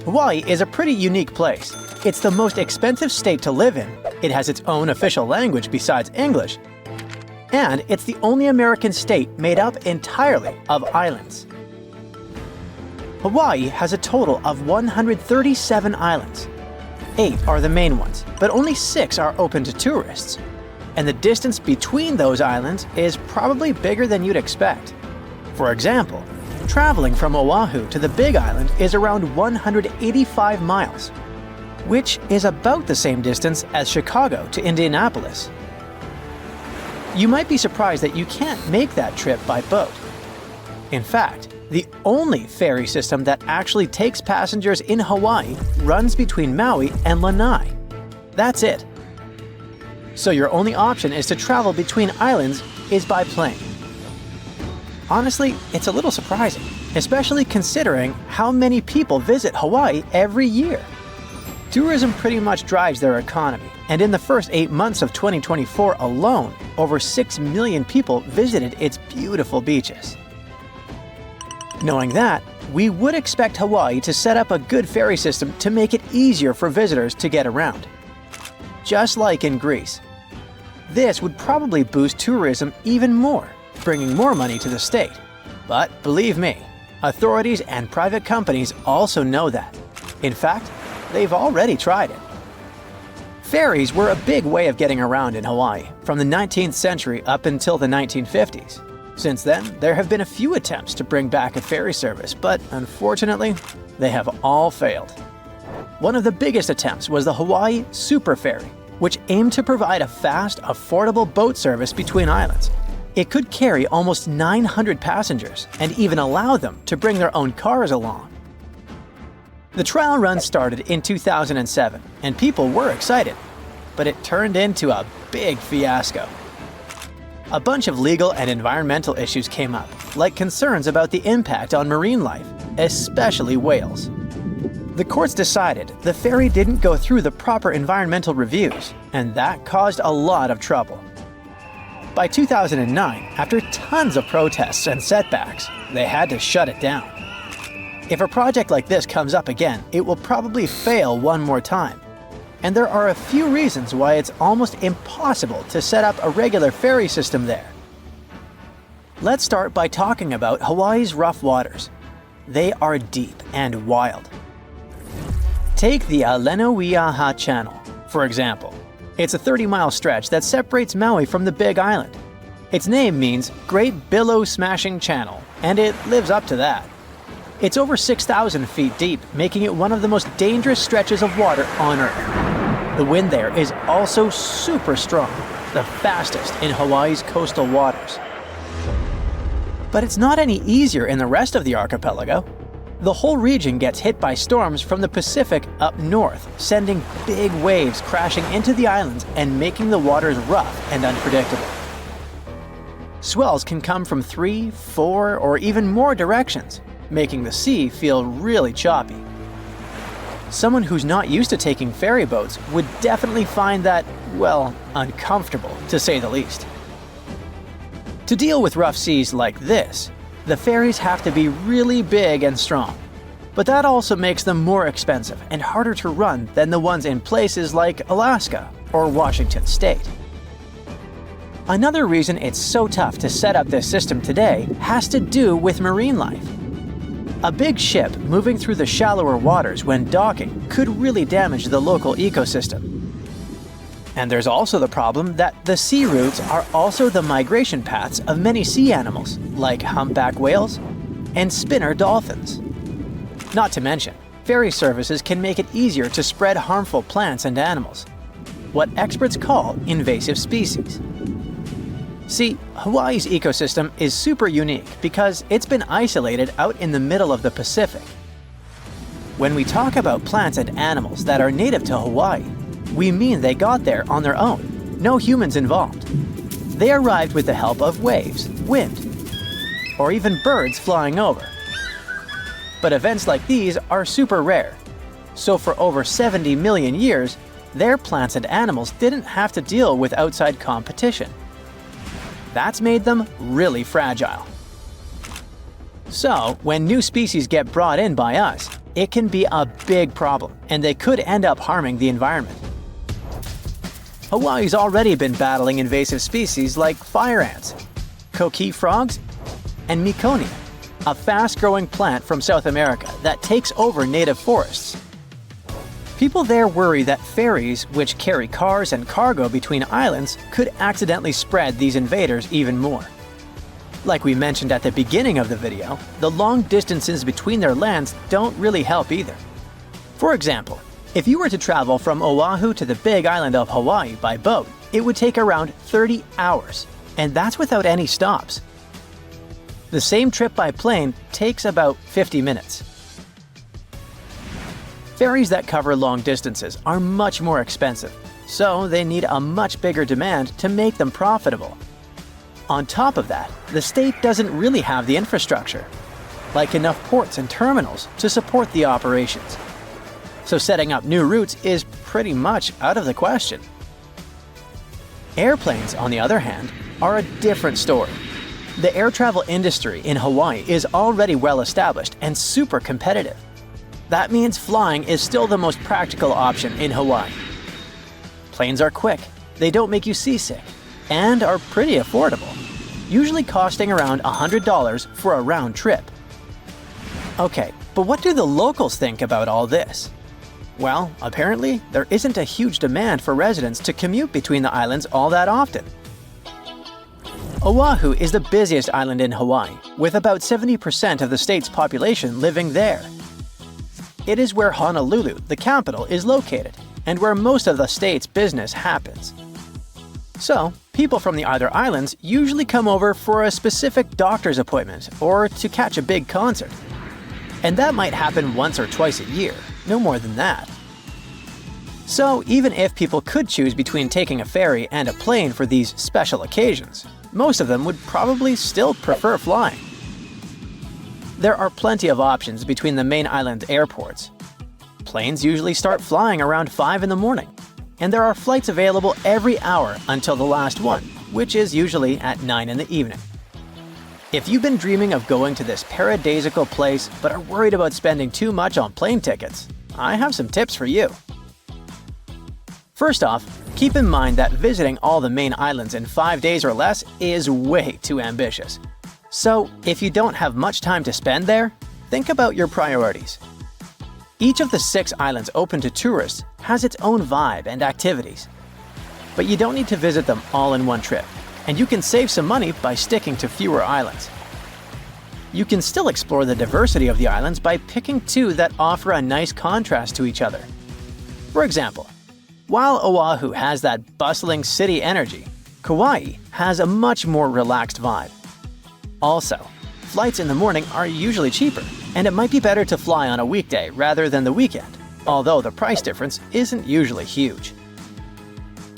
Hawaii is a pretty unique place. It's the most expensive state to live in. It has its own official language besides English. And it's the only American state made up entirely of islands. Hawaii has a total of 137 islands. 8 are the main ones, but only 6 are open to tourists. And the distance between those islands is probably bigger than you'd expect. For example, traveling from Oahu to the Big Island is around 185 miles, which is about the same distance as Chicago to Indianapolis. You might be surprised that you can't make that trip by boat. In fact, the only ferry system that actually takes passengers in Hawaii runs between Maui and Lanai. That's it. So your only option is to travel between islands is by plane. Honestly, it's a little surprising, especially considering how many people visit Hawaii every year. Tourism pretty much drives their economy, and in the first 8 months of 2024 alone, over 6 million people visited its beautiful beaches. Knowing that, we would expect Hawaii to set up a good ferry system to make it easier for visitors to get around. Just like in Greece. This would probably boost tourism even more, bringing more money to the state. But believe me, authorities and private companies also know that. In fact, they've already tried it. Ferries were a big way of getting around in Hawaii from the 19th century up until the 1950s. Since then, there have been a few attempts to bring back a ferry service, but unfortunately, they have all failed. One of the biggest attempts was the Hawaii Super Ferry, which aimed to provide a fast, affordable boat service between islands. It could carry almost 900 passengers and even allow them to bring their own cars along. The trial run started in 2007, and people were excited, but it turned into a big fiasco. A bunch of legal and environmental issues came up, like concerns about the impact on marine life, especially whales. The courts decided the ferry didn't go through the proper environmental reviews, and that caused a lot of trouble. By 2009, after tons of protests and setbacks, they had to shut it down. If a project like this comes up again, it will probably fail one more time. And there are a few reasons why it's almost impossible to set up a regular ferry system there. Let's start by talking about Hawaii's rough waters. They are deep and wild. Take the Alenoiaha Channel, for example. It's a 30-mile stretch that separates Maui from the Big Island. Its name means Great Billow Smashing Channel, and it lives up to that. It's over 6,000 feet deep, making it one of the most dangerous stretches of water on Earth. The wind there is also super strong, the fastest in Hawaii's coastal waters. But it's not any easier in the rest of the archipelago. The whole region gets hit by storms from the Pacific up north, sending big waves crashing into the islands and making the waters rough and unpredictable. Swells can come from 3, 4, or even more directions, making the sea feel really choppy. Someone who's not used to taking ferry boats would definitely find that, well, uncomfortable, to say the least. To deal with rough seas like this, the ferries have to be really big and strong. But that also makes them more expensive and harder to run than the ones in places like Alaska or Washington State. Another reason it's so tough to set up this system today has to do with marine life. A big ship moving through the shallower waters when docking could really damage the local ecosystem. And there's also the problem that the sea routes are also the migration paths of many sea animals, like humpback whales and spinner dolphins. Not to mention, ferry services can make it easier to spread harmful plants and animals, what experts call invasive species. See, Hawaii's ecosystem is super unique because it's been isolated out in the middle of the Pacific. When we talk about plants and animals that are native to Hawaii, we mean they got there on their own, no humans involved. They arrived with the help of waves, wind, or even birds flying over. But events like these are super rare. So for over 70 million years, their plants and animals didn't have to deal with outside competition. That's made them really fragile. So, when new species get brought in by us, it can be a big problem, and they could end up harming the environment. Hawaii's already been battling invasive species like fire ants, coqui frogs, and meconium, a fast-growing plant from South America that takes over native forests. People there worry that ferries, which carry cars and cargo between islands, could accidentally spread these invaders even more. Like we mentioned at the beginning of the video, the long distances between their lands don't really help either. For example, if you were to travel from Oahu to the big island of Hawaii by boat, it would take around 30 hours, and that's without any stops. The same trip by plane takes about 50 minutes. Ferries that cover long distances are much more expensive, so they need a much bigger demand to make them profitable. On top of that, the state doesn't really have the infrastructure, like enough ports and terminals to support the operations. So setting up new routes is pretty much out of the question. Airplanes, on the other hand, are a different story. The air travel industry in Hawaii is already well established and super competitive. That means flying is still the most practical option in Hawaii. Planes are quick, they don't make you seasick, and are pretty affordable, usually costing around $100 for a round trip. Okay, but what do the locals think about all this? Well, apparently, there isn't a huge demand for residents to commute between the islands all that often. Oahu is the busiest island in Hawaii, with about 70% of the state's population living there. It is where Honolulu, the capital, is located, and where most of the state's business happens. So, people from the other islands usually come over for a specific doctor's appointment or to catch a big concert. And that might happen once or twice a year, no more than that. So, even if people could choose between taking a ferry and a plane for these special occasions, most of them would probably still prefer flying. There are plenty of options between the main island airports. Planes usually start flying around 5 in the morning, and there are flights available every hour until the last one, which is usually at 9 in the evening. If you've been dreaming of going to this paradisiacal place but are worried about spending too much on plane tickets, I have some tips for you. First off, keep in mind that visiting all the main islands in 5 days or less is way too ambitious. So, if you don't have much time to spend there, think about your priorities. Each of the 6 islands open to tourists has its own vibe and activities. But you don't need to visit them all in one trip, and you can save some money by sticking to fewer islands. You can still explore the diversity of the islands by picking 2 that offer a nice contrast to each other. For example, while Oahu has that bustling city energy, Kauai has a much more relaxed vibe. Also, flights in the morning are usually cheaper, and it might be better to fly on a weekday rather than the weekend, although the price difference isn't usually huge.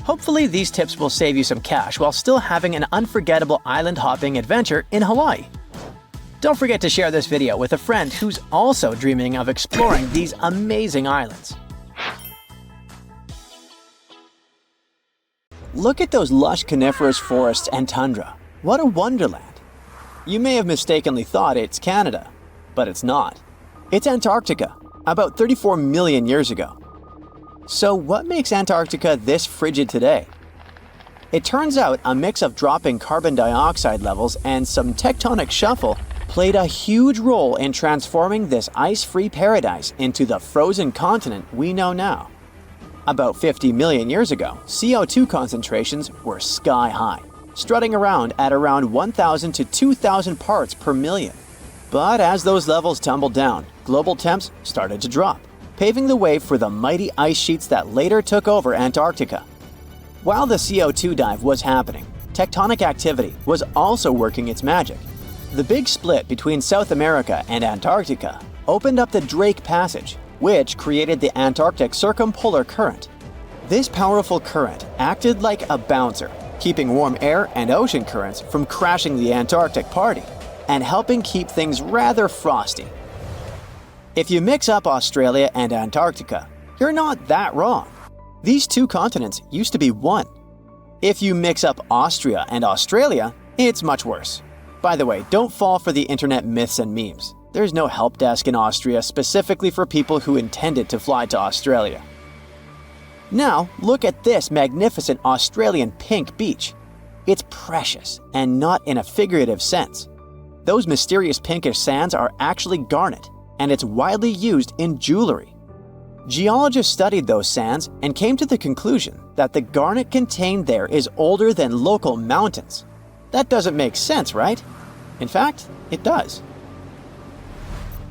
Hopefully these tips will save you some cash while still having an unforgettable island hopping adventure in Hawaii. Don't forget to share this video with a friend who's also dreaming of exploring these amazing islands. Look at those lush coniferous forests and tundra. What a wonderland! You may have mistakenly thought it's Canada, but it's not. It's Antarctica, about 34 million years ago. So what makes Antarctica this frigid today? It turns out a mix of dropping carbon dioxide levels and some tectonic shuffle played a huge role in transforming this ice-free paradise into the frozen continent we know now. About 50 million years ago, CO2 concentrations were sky high, strutting around at around 1,000 to 2,000 parts per million. But as those levels tumbled down, global temps started to drop, paving the way for the mighty ice sheets that later took over Antarctica. While the CO2 dive was happening, tectonic activity was also working its magic. The big split between South America and Antarctica opened up the Drake Passage, which created the Antarctic circumpolar current. This powerful current acted like a bouncer, keeping warm air and ocean currents from crashing the Antarctic party, and helping keep things rather frosty. If you mix up Australia and Antarctica, you're not that wrong. These two continents used to be one. If you mix up Austria and Australia, it's much worse. By the way, don't fall for the internet myths and memes. There's no help desk in Austria specifically for people who intended to fly to Australia. Now, look at this magnificent Australian pink beach. It's precious, and not in a figurative sense. Those mysterious pinkish sands are actually garnet, and it's widely used in jewelry. Geologists studied those sands and came to the conclusion that the garnet contained there is older than local mountains. That doesn't make sense, right? In fact, it does.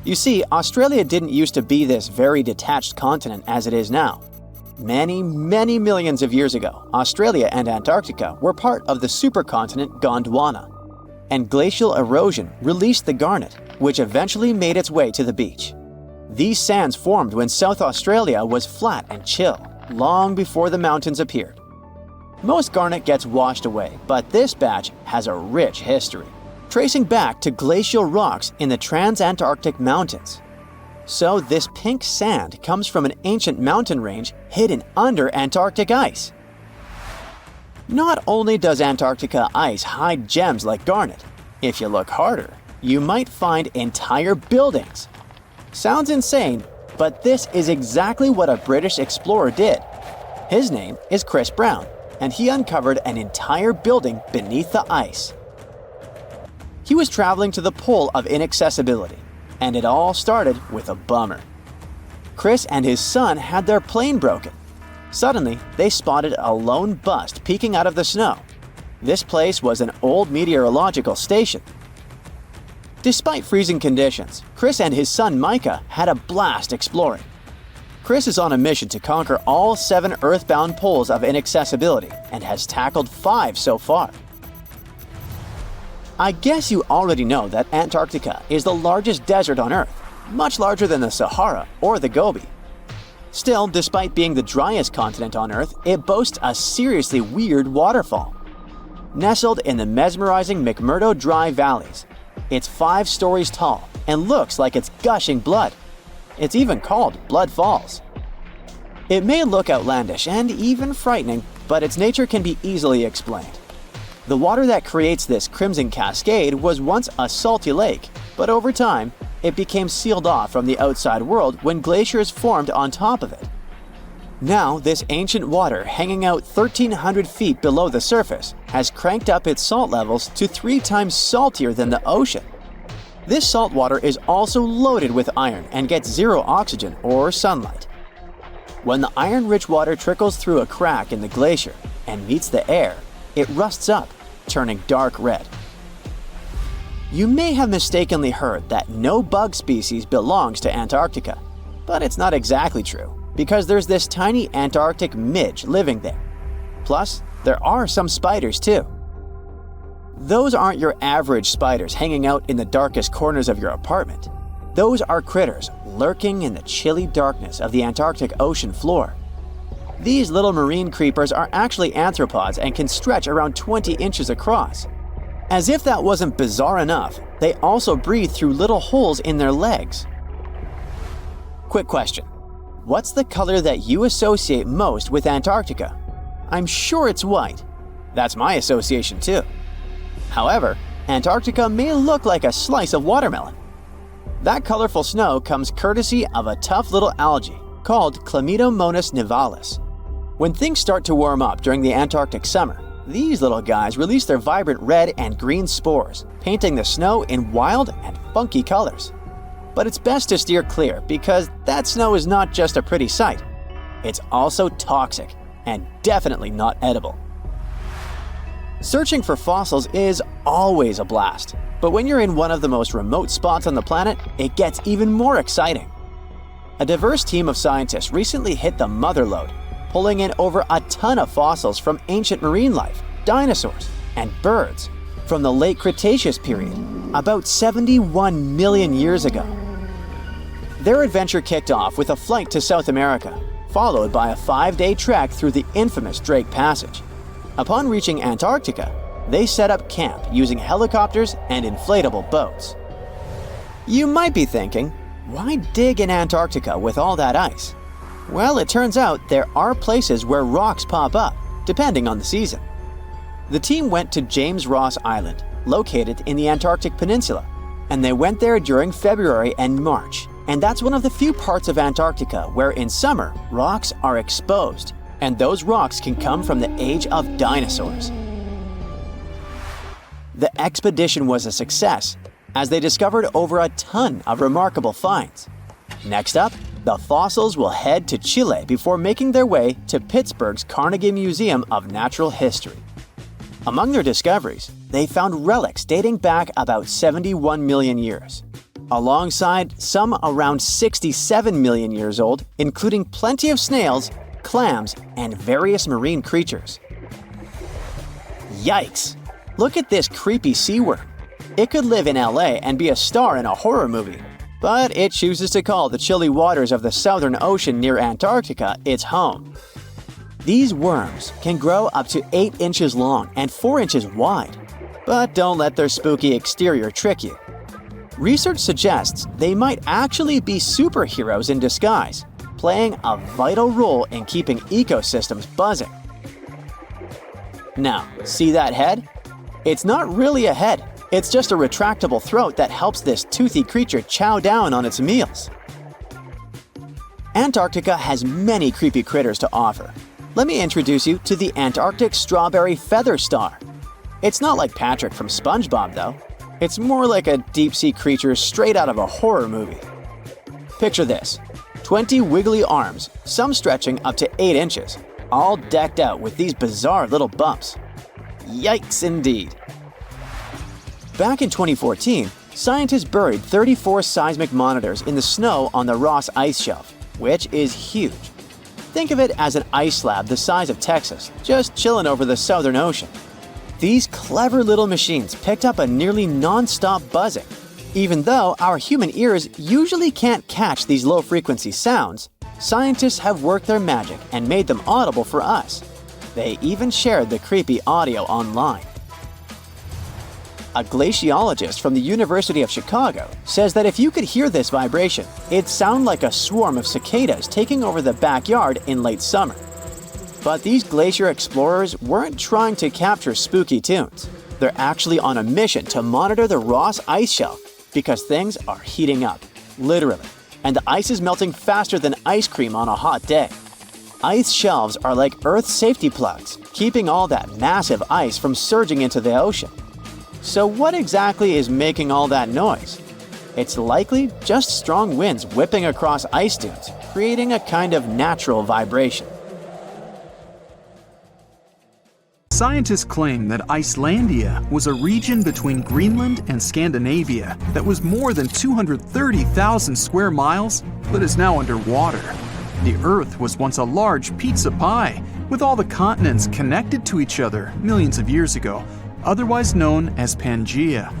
You see, Australia didn't used to be this very detached continent as it is now. Many millions of years ago, Australia and Antarctica were part of the supercontinent Gondwana, and glacial erosion released the garnet, which eventually made its way to the beach. These sands formed when South Australia was flat and chill, long before the mountains appeared. Most garnet gets washed away, but this batch has a rich history, tracing back to glacial rocks in the Transantarctic Mountains. So this pink sand comes from an ancient mountain range hidden under Antarctic ice. Not only does Antarctica ice hide gems like garnet, if you look harder, you might find entire buildings. Sounds insane, but this is exactly what a British explorer did. His name is Chris Brown, and he uncovered an entire building beneath the ice. He was traveling to the pole of inaccessibility, and it all started with a bummer. Chris and his son had their plane broken. Suddenly, they spotted a lone bust peeking out of the snow. This place was an old meteorological station. Despite freezing conditions, Chris and his son Micah had a blast exploring. Chris is on a mission to conquer all 7 earthbound poles of inaccessibility and has tackled 5 so far. I guess you already know that Antarctica is the largest desert on Earth, much larger than the Sahara or the Gobi. Still, despite being the driest continent on Earth, it boasts a seriously weird waterfall. Nestled in the mesmerizing McMurdo Dry Valleys, it's 5 stories tall and looks like it's gushing blood. It's even called Blood Falls. It may look outlandish and even frightening, but its nature can be easily explained. The water that creates this crimson cascade was once a salty lake, but over time, it became sealed off from the outside world when glaciers formed on top of it. Now, this ancient water hanging out 1,300 feet below the surface has cranked up its salt levels to 3 times saltier than the ocean. This salt water is also loaded with iron and gets 0 oxygen or sunlight. When the iron-rich water trickles through a crack in the glacier and meets the air, it rusts up, turning dark red. You may have mistakenly heard that no bug species belongs to Antarctica, but it's not exactly true, because there's this tiny Antarctic midge living there. Plus, there are some spiders too. Those aren't your average spiders hanging out in the darkest corners of your apartment. Those are critters lurking in the chilly darkness of the Antarctic ocean floor. These little marine creepers are actually arthropods and can stretch around 20 inches across. As if that wasn't bizarre enough, they also breathe through little holes in their legs. Quick question. What's the color that you associate most with Antarctica? I'm sure it's white. That's my association too. However, Antarctica may look like a slice of watermelon. That colorful snow comes courtesy of a tough little algae called Chlamydomonas nivalis. When things start to warm up during the Antarctic summer, these little guys release their vibrant red and green spores, painting the snow in wild and funky colors. But it's best to steer clear because that snow is not just a pretty sight. It's also toxic and definitely not edible. Searching for fossils is always a blast, but when you're in one of the most remote spots on the planet, it gets even more exciting. A diverse team of scientists recently hit the mother lode, pulling in over a ton of fossils from ancient marine life, dinosaurs, and birds from the late Cretaceous period, about 71 million years ago. Their adventure kicked off with a flight to South America, followed by a 5-day trek through the infamous Drake Passage. Upon reaching Antarctica, they set up camp using helicopters and inflatable boats. You might be thinking, Why dig in Antarctica with all that ice? Well, it turns out there are places where rocks pop up, depending on the season. The team went to James Ross Island, located in the Antarctic Peninsula, and they went there during February and March. And that's one of the few parts of Antarctica where in summer, rocks are exposed, and those rocks can come from the age of dinosaurs. The expedition was a success, as they discovered over a ton of remarkable finds. Next up, the fossils will head to Chile before making their way to Pittsburgh's Carnegie Museum of Natural History. Among their discoveries, they found relics dating back about 71 million years, alongside some around 67 million years old, including plenty of snails, clams, and various marine creatures. Yikes! Look at this creepy sea worm. It could live in LA and be a star in a horror movie, but it chooses to call the chilly waters of the Southern Ocean near Antarctica its home. These worms can grow up to 8 inches long and 4 inches wide, but don't let their spooky exterior trick you. Research suggests they might actually be superheroes in disguise, playing a vital role in keeping ecosystems buzzing. Now, see that head? It's not really a head, it's just a retractable throat that helps this toothy creature chow down on its meals. Antarctica has many creepy critters to offer. Let me introduce you to the Antarctic strawberry feather star. It's not like Patrick from SpongeBob though. It's more like a deep-sea creature straight out of a horror movie. Picture this, 20 wiggly arms, some stretching up to 8 inches, all decked out with these bizarre little bumps. Yikes indeed. Back in 2014, scientists buried 34 seismic monitors in the snow on the Ross Ice Shelf, which is huge. Think of it as an ice slab the size of Texas, just chilling over the Southern Ocean. These clever little machines picked up a nearly non-stop buzzing. Even though our human ears usually can't catch these low-frequency sounds, scientists have worked their magic and made them audible for us. They even shared the creepy audio online. A glaciologist from the University of Chicago says that if you could hear this vibration, it'd sound like a swarm of cicadas taking over the backyard in late summer. But these glacier explorers weren't trying to capture spooky tunes. They're actually on a mission to monitor the Ross Ice Shelf because things are heating up, literally, and the ice is melting faster than ice cream on a hot day. Ice shelves are like Earth's safety plugs, keeping all that massive ice from surging into the ocean. So what exactly is making all that noise? It's likely just strong winds whipping across ice dunes, creating a kind of natural vibration. Scientists claim that Icelandia was a region between Greenland and Scandinavia that was more than 230,000 square miles, but is now underwater. The Earth was once a large pizza pie, with all the continents connected to each other millions of years ago, otherwise known as Pangaea.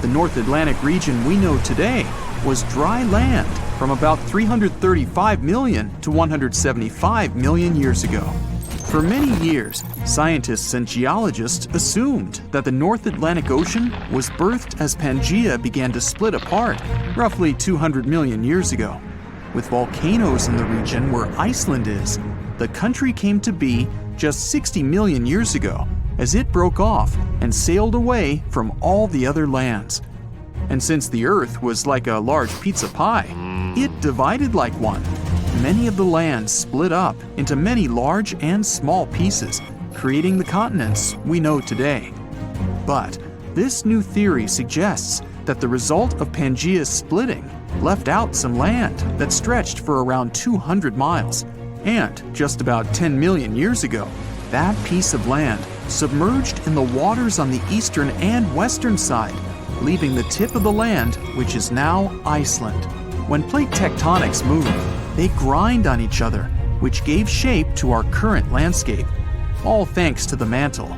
The North Atlantic region we know today was dry land from about 335 million to 175 million years ago. For many years, scientists and geologists assumed that the North Atlantic Ocean was birthed as Pangaea began to split apart roughly 200 million years ago. With volcanoes in the region where Iceland is, the country came to be just 60 million years ago, as it broke off and sailed away from all the other lands. And since the Earth was like a large pizza pie, it divided like one. Many of the lands split up into many large and small pieces, creating the continents we know today. But this new theory suggests that the result of Pangaea's splitting left out some land that stretched for around 200 miles. And just about 10 million years ago, that piece of land submerged in the waters on the eastern and western side, leaving the tip of the land, which is now Iceland. When plate tectonics move, they grind on each other, which gave shape to our current landscape, all thanks to the mantle.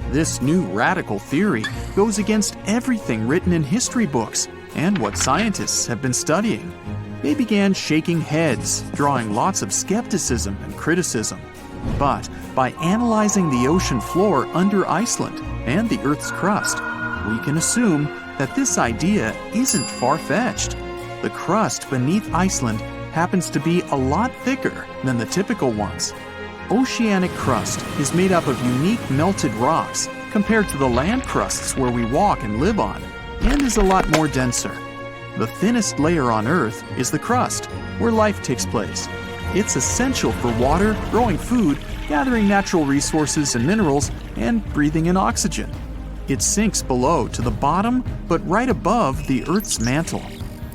This new radical theory goes against everything written in history books and what scientists have been studying. They began shaking heads, drawing lots of skepticism and criticism. But by analyzing the ocean floor under Iceland and the Earth's crust, we can assume that this idea isn't far-fetched. The crust beneath Iceland happens to be a lot thicker than the typical ones. Oceanic crust is made up of unique melted rocks compared to the land crusts where we walk and live on, and is a lot more denser. The thinnest layer on Earth is the crust, where life takes place. It's essential for water, growing food, gathering natural resources and minerals, and breathing in oxygen. It sinks below to the bottom, but right above the Earth's mantle.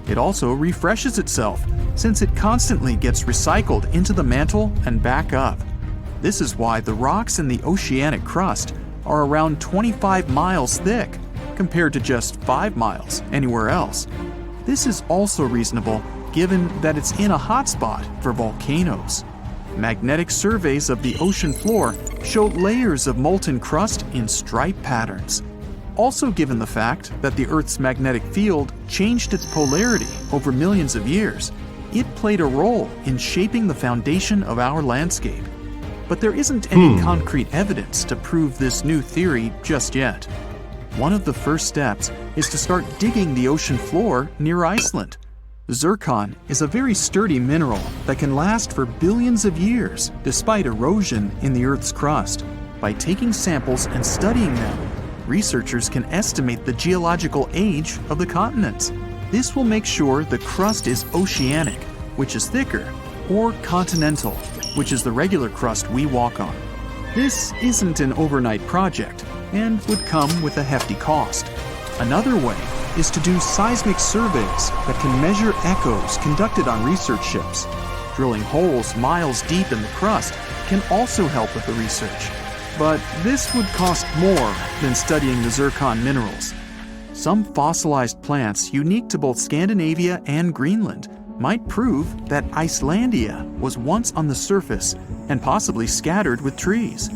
It also refreshes itself, since it constantly gets recycled into the mantle and back up. This is why the rocks in the oceanic crust are around 25 miles thick, compared to just 5 miles anywhere else. This is also reasonable given that it's in a hotspot for volcanoes. Magnetic surveys of the ocean floor show layers of molten crust in stripe patterns. Also, given the fact that the Earth's magnetic field changed its polarity over millions of years, it played a role in shaping the foundation of our landscape. But there isn't any concrete evidence to prove this new theory just yet. One of the first steps is to start digging the ocean floor near Iceland. Zircon is a very sturdy mineral that can last for billions of years despite erosion in the Earth's crust. By taking samples and studying them, researchers can estimate the geological age of the continents. This will make sure the crust is oceanic, which is thicker, or continental, which is the regular crust we walk on. This isn't an overnight project and would come with a hefty cost. Another way is to do seismic surveys that can measure echoes conducted on research ships. Drilling holes miles deep in the crust can also help with the research. But this would cost more than studying the zircon minerals. Some fossilized plants unique to both Scandinavia and Greenland might prove that Icelandia was once on the surface and possibly scattered with trees.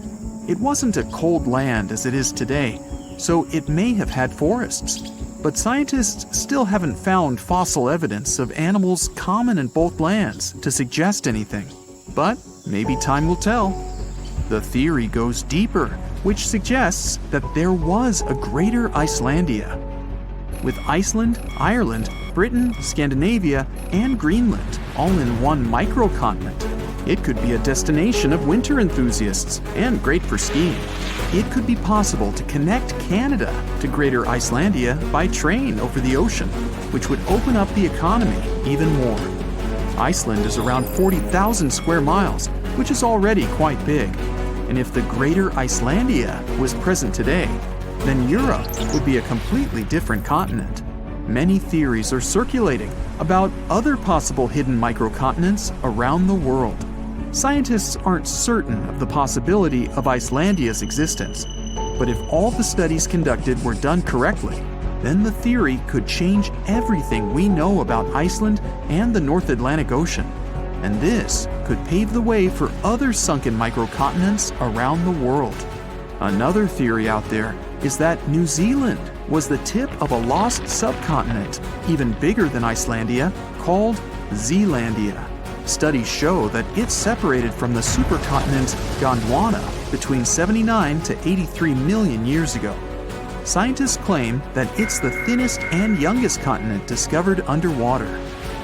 It wasn't a cold land as it is today, so it may have had forests. But scientists still haven't found fossil evidence of animals common in both lands to suggest anything. But maybe time will tell. The theory goes deeper, which suggests that there was a greater Icelandia. With Iceland, Ireland, Britain, Scandinavia, and Greenland all in one microcontinent, it could be a destination of winter enthusiasts and great for skiing. It could be possible to connect Canada to Greater Icelandia by train over the ocean, which would open up the economy even more. Iceland is around 40,000 square miles, which is already quite big. And if the Greater Icelandia was present today, then Europe would be a completely different continent. Many theories are circulating about other possible hidden microcontinents around the world. Scientists aren't certain of the possibility of Icelandia's existence, but if all the studies conducted were done correctly, then the theory could change everything we know about Iceland and the North Atlantic Ocean. And this could pave the way for other sunken microcontinents around the world. Another theory out there is that New Zealand was the tip of a lost subcontinent, even bigger than Icelandia, called Zealandia. Studies show that it's separated from the supercontinent Gondwana between 79 to 83 million years ago. Scientists claim that it's the thinnest and youngest continent discovered underwater.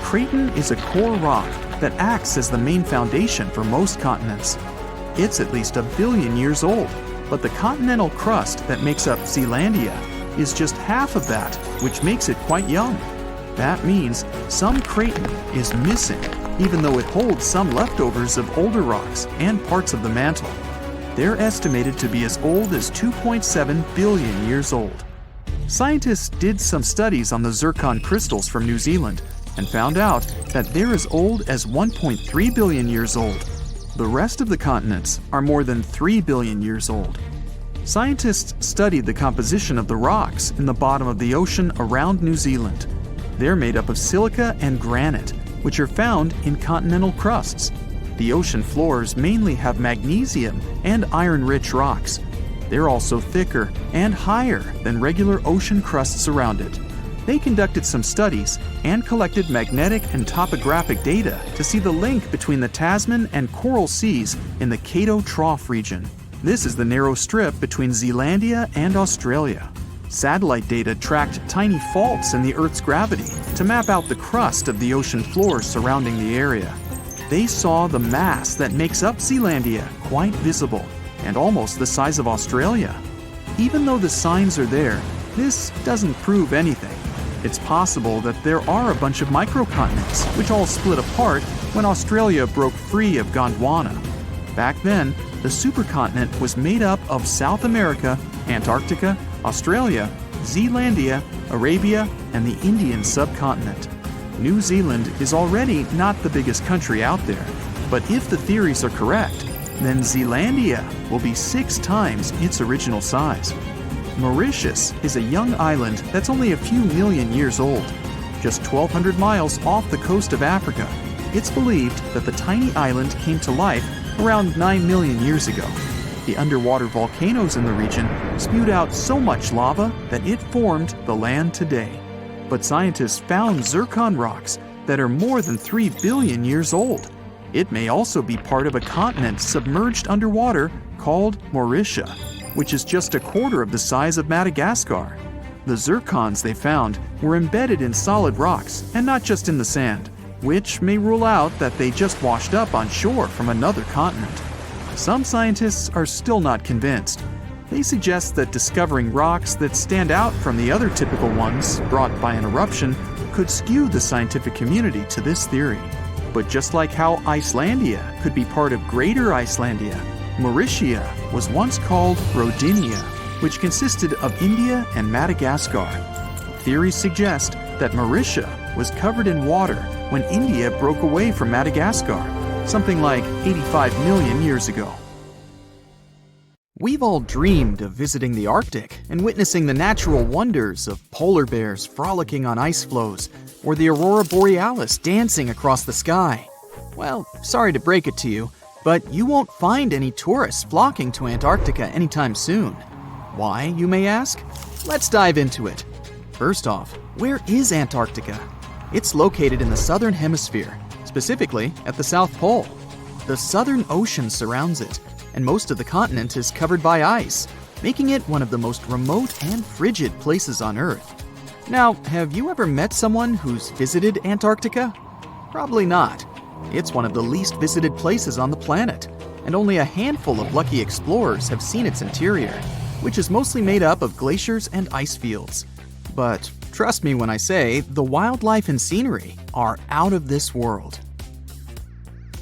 Craton is a core rock that acts as the main foundation for most continents. It's at least 1 billion years old, but the continental crust that makes up Zealandia is just half of that, which makes it quite young. That means some Craton is missing, even though it holds some leftovers of older rocks and parts of the mantle. They're estimated to be as old as 2.7 billion years old. Scientists did some studies on the zircon crystals from New Zealand and found out that they're as old as 1.3 billion years old. The rest of the continents are more than 3 billion years old. Scientists studied the composition of the rocks in the bottom of the ocean around New Zealand. They're made up of silica and granite, which are found in continental crusts. The ocean floors mainly have magnesium and iron-rich rocks. They're also thicker and higher than regular ocean crusts around it. They conducted some studies and collected magnetic and topographic data to see the link between the Tasman and Coral Seas in the Cato Trough region. This is the narrow strip between Zealandia and Australia. Satellite data tracked tiny faults in the Earth's gravity to map out the crust of the ocean floor surrounding the area. They saw the mass that makes up Zealandia quite visible and almost the size of Australia. Even though the signs are there, this doesn't prove anything. It's possible that there are a bunch of microcontinents which all split apart when Australia broke free of Gondwana. Back then, the supercontinent was made up of South America, Antarctica, Australia, Zealandia, Arabia, and the Indian subcontinent. New Zealand is already not the biggest country out there, but if the theories are correct, then Zealandia will be 6 times its original size. Mauritius is a young island that's only a few million years old. Just 1,200 miles off the coast of Africa, it's believed that the tiny island came to life around 9 million years ago. The underwater volcanoes in the region spewed out so much lava that it formed the land today. But scientists found zircon rocks that are more than 3 billion years old. It may also be part of a continent submerged underwater called Mauritia, which is just a quarter of the size of Madagascar. The zircons they found were embedded in solid rocks and not just in the sand, which may rule out that they just washed up on shore from another continent. Some scientists are still not convinced. They suggest that discovering rocks that stand out from the other typical ones brought by an eruption could skew the scientific community to this theory. But just like how Icelandia could be part of Greater Icelandia, Mauritia was once called Rodinia, which consisted of India and Madagascar. Theories suggest that Mauritia was covered in water when India broke away from Madagascar, something like 85 million years ago. We've all dreamed of visiting the Arctic and witnessing the natural wonders of polar bears frolicking on ice floes or the aurora borealis dancing across the sky. Well, sorry to break it to you, but you won't find any tourists flocking to Antarctica anytime soon. Why, you may ask? Let's dive into it. First off, where is Antarctica? It's located in the southern hemisphere, specifically at the South Pole. The Southern Ocean surrounds it, and most of the continent is covered by ice, making it one of the most remote and frigid places on Earth. Now, have you ever met someone who's visited Antarctica? Probably not. It's one of the least visited places on the planet, and only a handful of lucky explorers have seen its interior, which is mostly made up of glaciers and ice fields. But trust me when I say the wildlife and scenery are out of this world.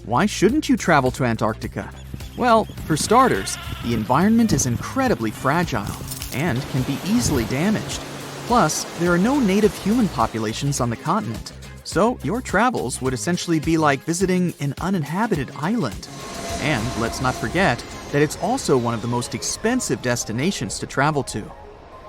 Why shouldn't you travel to Antarctica? Well, for starters, the environment is incredibly fragile and can be easily damaged. Plus, there are no native human populations on the continent, so your travels would essentially be like visiting an uninhabited island. And let's not forget that it's also one of the most expensive destinations to travel to.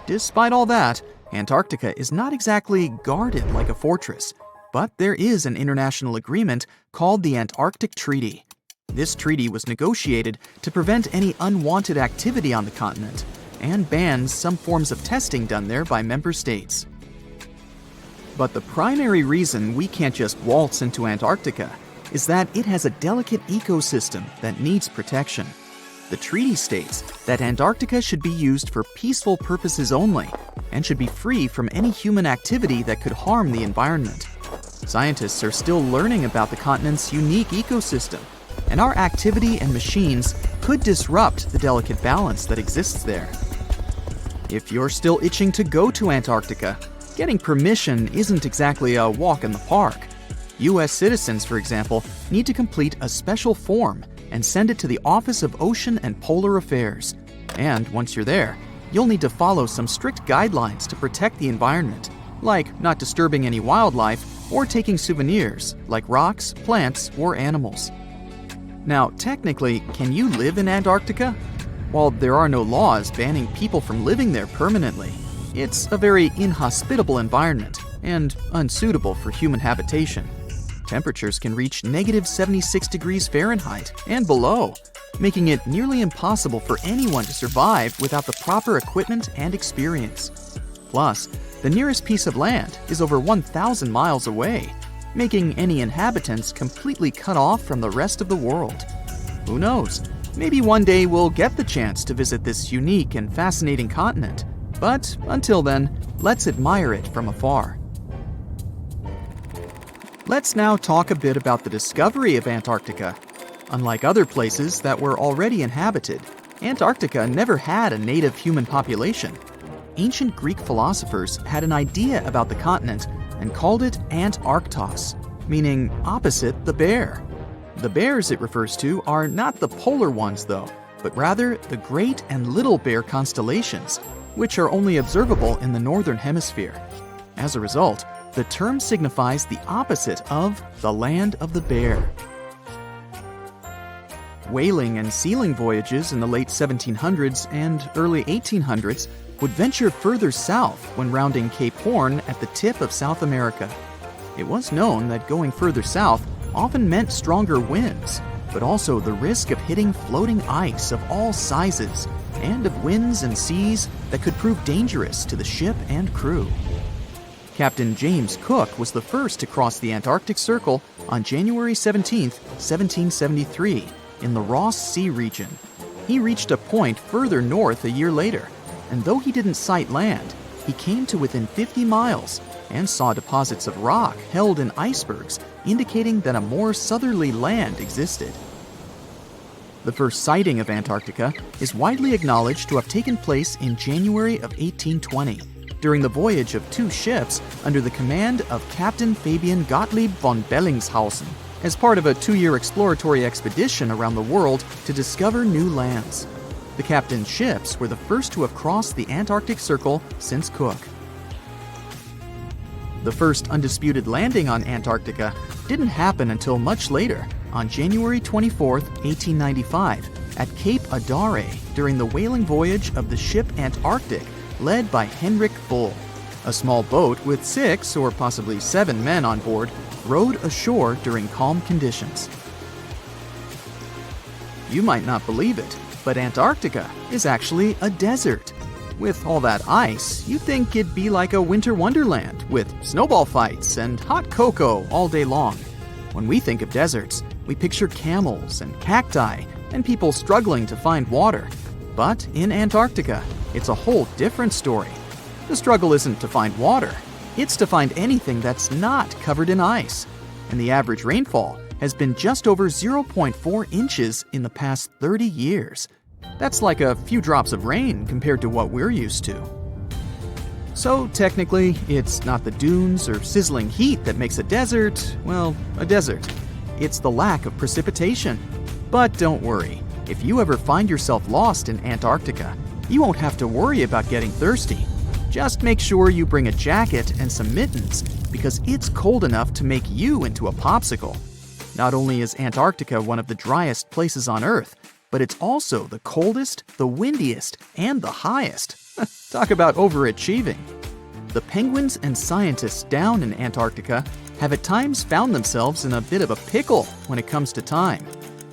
Despite all that, Antarctica is not exactly guarded like a fortress, but there is an international agreement called the Antarctic Treaty. This treaty was negotiated to prevent any unwanted activity on the continent and bans some forms of testing done there by member states. But the primary reason we can't just waltz into Antarctica is that it has a delicate ecosystem that needs protection. The treaty states that Antarctica should be used for peaceful purposes only and should be free from any human activity that could harm the environment. Scientists are still learning about the continent's unique ecosystem, and our activity and machines could disrupt the delicate balance that exists there. If you're still itching to go to Antarctica, getting permission isn't exactly a walk in the park. U.S. citizens, for example, need to complete a special form and send it to the Office of Ocean and Polar Affairs. And once you're there, you'll need to follow some strict guidelines to protect the environment, like not disturbing any wildlife or taking souvenirs like rocks, plants, or animals. Now, technically, can you live in Antarctica? While there are no laws banning people from living there permanently, it's a very inhospitable environment and unsuitable for human habitation. Temperatures can reach -76 degrees Fahrenheit and below, making it nearly impossible for anyone to survive without the proper equipment and experience. Plus, the nearest piece of land is over 1,000 miles away, making any inhabitants completely cut off from the rest of the world. Who knows? Maybe one day we'll get the chance to visit this unique and fascinating continent. But until then, let's admire it from afar. Let's now talk a bit about the discovery of Antarctica. Unlike other places that were already inhabited, Antarctica never had a native human population. Ancient Greek philosophers had an idea about the continent and called it Antarctos, meaning opposite the bear. The bears it refers to are not the polar ones though, but rather the Great and Little Bear constellations, which are only observable in the northern hemisphere. As a result, the term signifies the opposite of the land of the bear. Whaling and sealing voyages in the late 1700s and early 1800s would venture further south when rounding Cape Horn at the tip of South America. It was known that going further south often meant stronger winds, but also the risk of hitting floating ice of all sizes and of winds and seas that could prove dangerous to the ship and crew. Captain James Cook was the first to cross the Antarctic Circle on January 17, 1773, in the Ross Sea region. He reached a point further north a year later, and though he didn't sight land, he came to within 50 miles and saw deposits of rock held in icebergs, indicating that a more southerly land existed. The first sighting of Antarctica is widely acknowledged to have taken place in January of 1820, during the voyage of two ships under the command of Captain Fabian Gottlieb von Bellingshausen, as part of a 2-year exploratory expedition around the world to discover new lands. The captain's ships were the first to have crossed the Antarctic Circle since Cook. The first undisputed landing on Antarctica didn't happen until much later, on January 24, 1895, at Cape Adare during the whaling voyage of the ship Antarctic, led by Henrik Bull. A small boat with 6 or possibly 7 men on board rowed ashore during calm conditions. You might not believe it, but Antarctica is actually a desert. With all that ice, you'd think it'd be like a winter wonderland with snowball fights and hot cocoa all day long. When we think of deserts, we picture camels and cacti and people struggling to find water. But in Antarctica, it's a whole different story. The struggle isn't to find water, it's to find anything that's not covered in ice. And the average rainfall has been just over 0.4 inches in the past 30 years. That's like a few drops of rain compared to what we're used to. So technically, it's not the dunes or sizzling heat that makes a desert, well, a desert. It's the lack of precipitation. But don't worry, if you ever find yourself lost in Antarctica, you won't have to worry about getting thirsty. Just make sure you bring a jacket and some mittens, because it's cold enough to make you into a popsicle. Not only is Antarctica one of the driest places on Earth, but it's also the coldest, the windiest, and the highest. Talk about overachieving. The penguins and scientists down in Antarctica have at times found themselves in a bit of a pickle when it comes to time.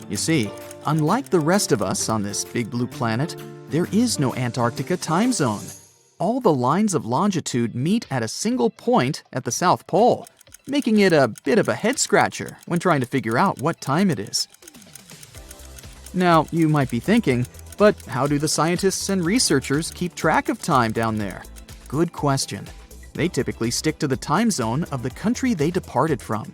You see, unlike the rest of us on this big blue planet, there is no Antarctica time zone. All the lines of longitude meet at a single point at the South Pole, making it a bit of a head-scratcher when trying to figure out what time it is. Now, you might be thinking, but how do the scientists and researchers keep track of time down there? Good question. They typically stick to the time zone of the country they departed from.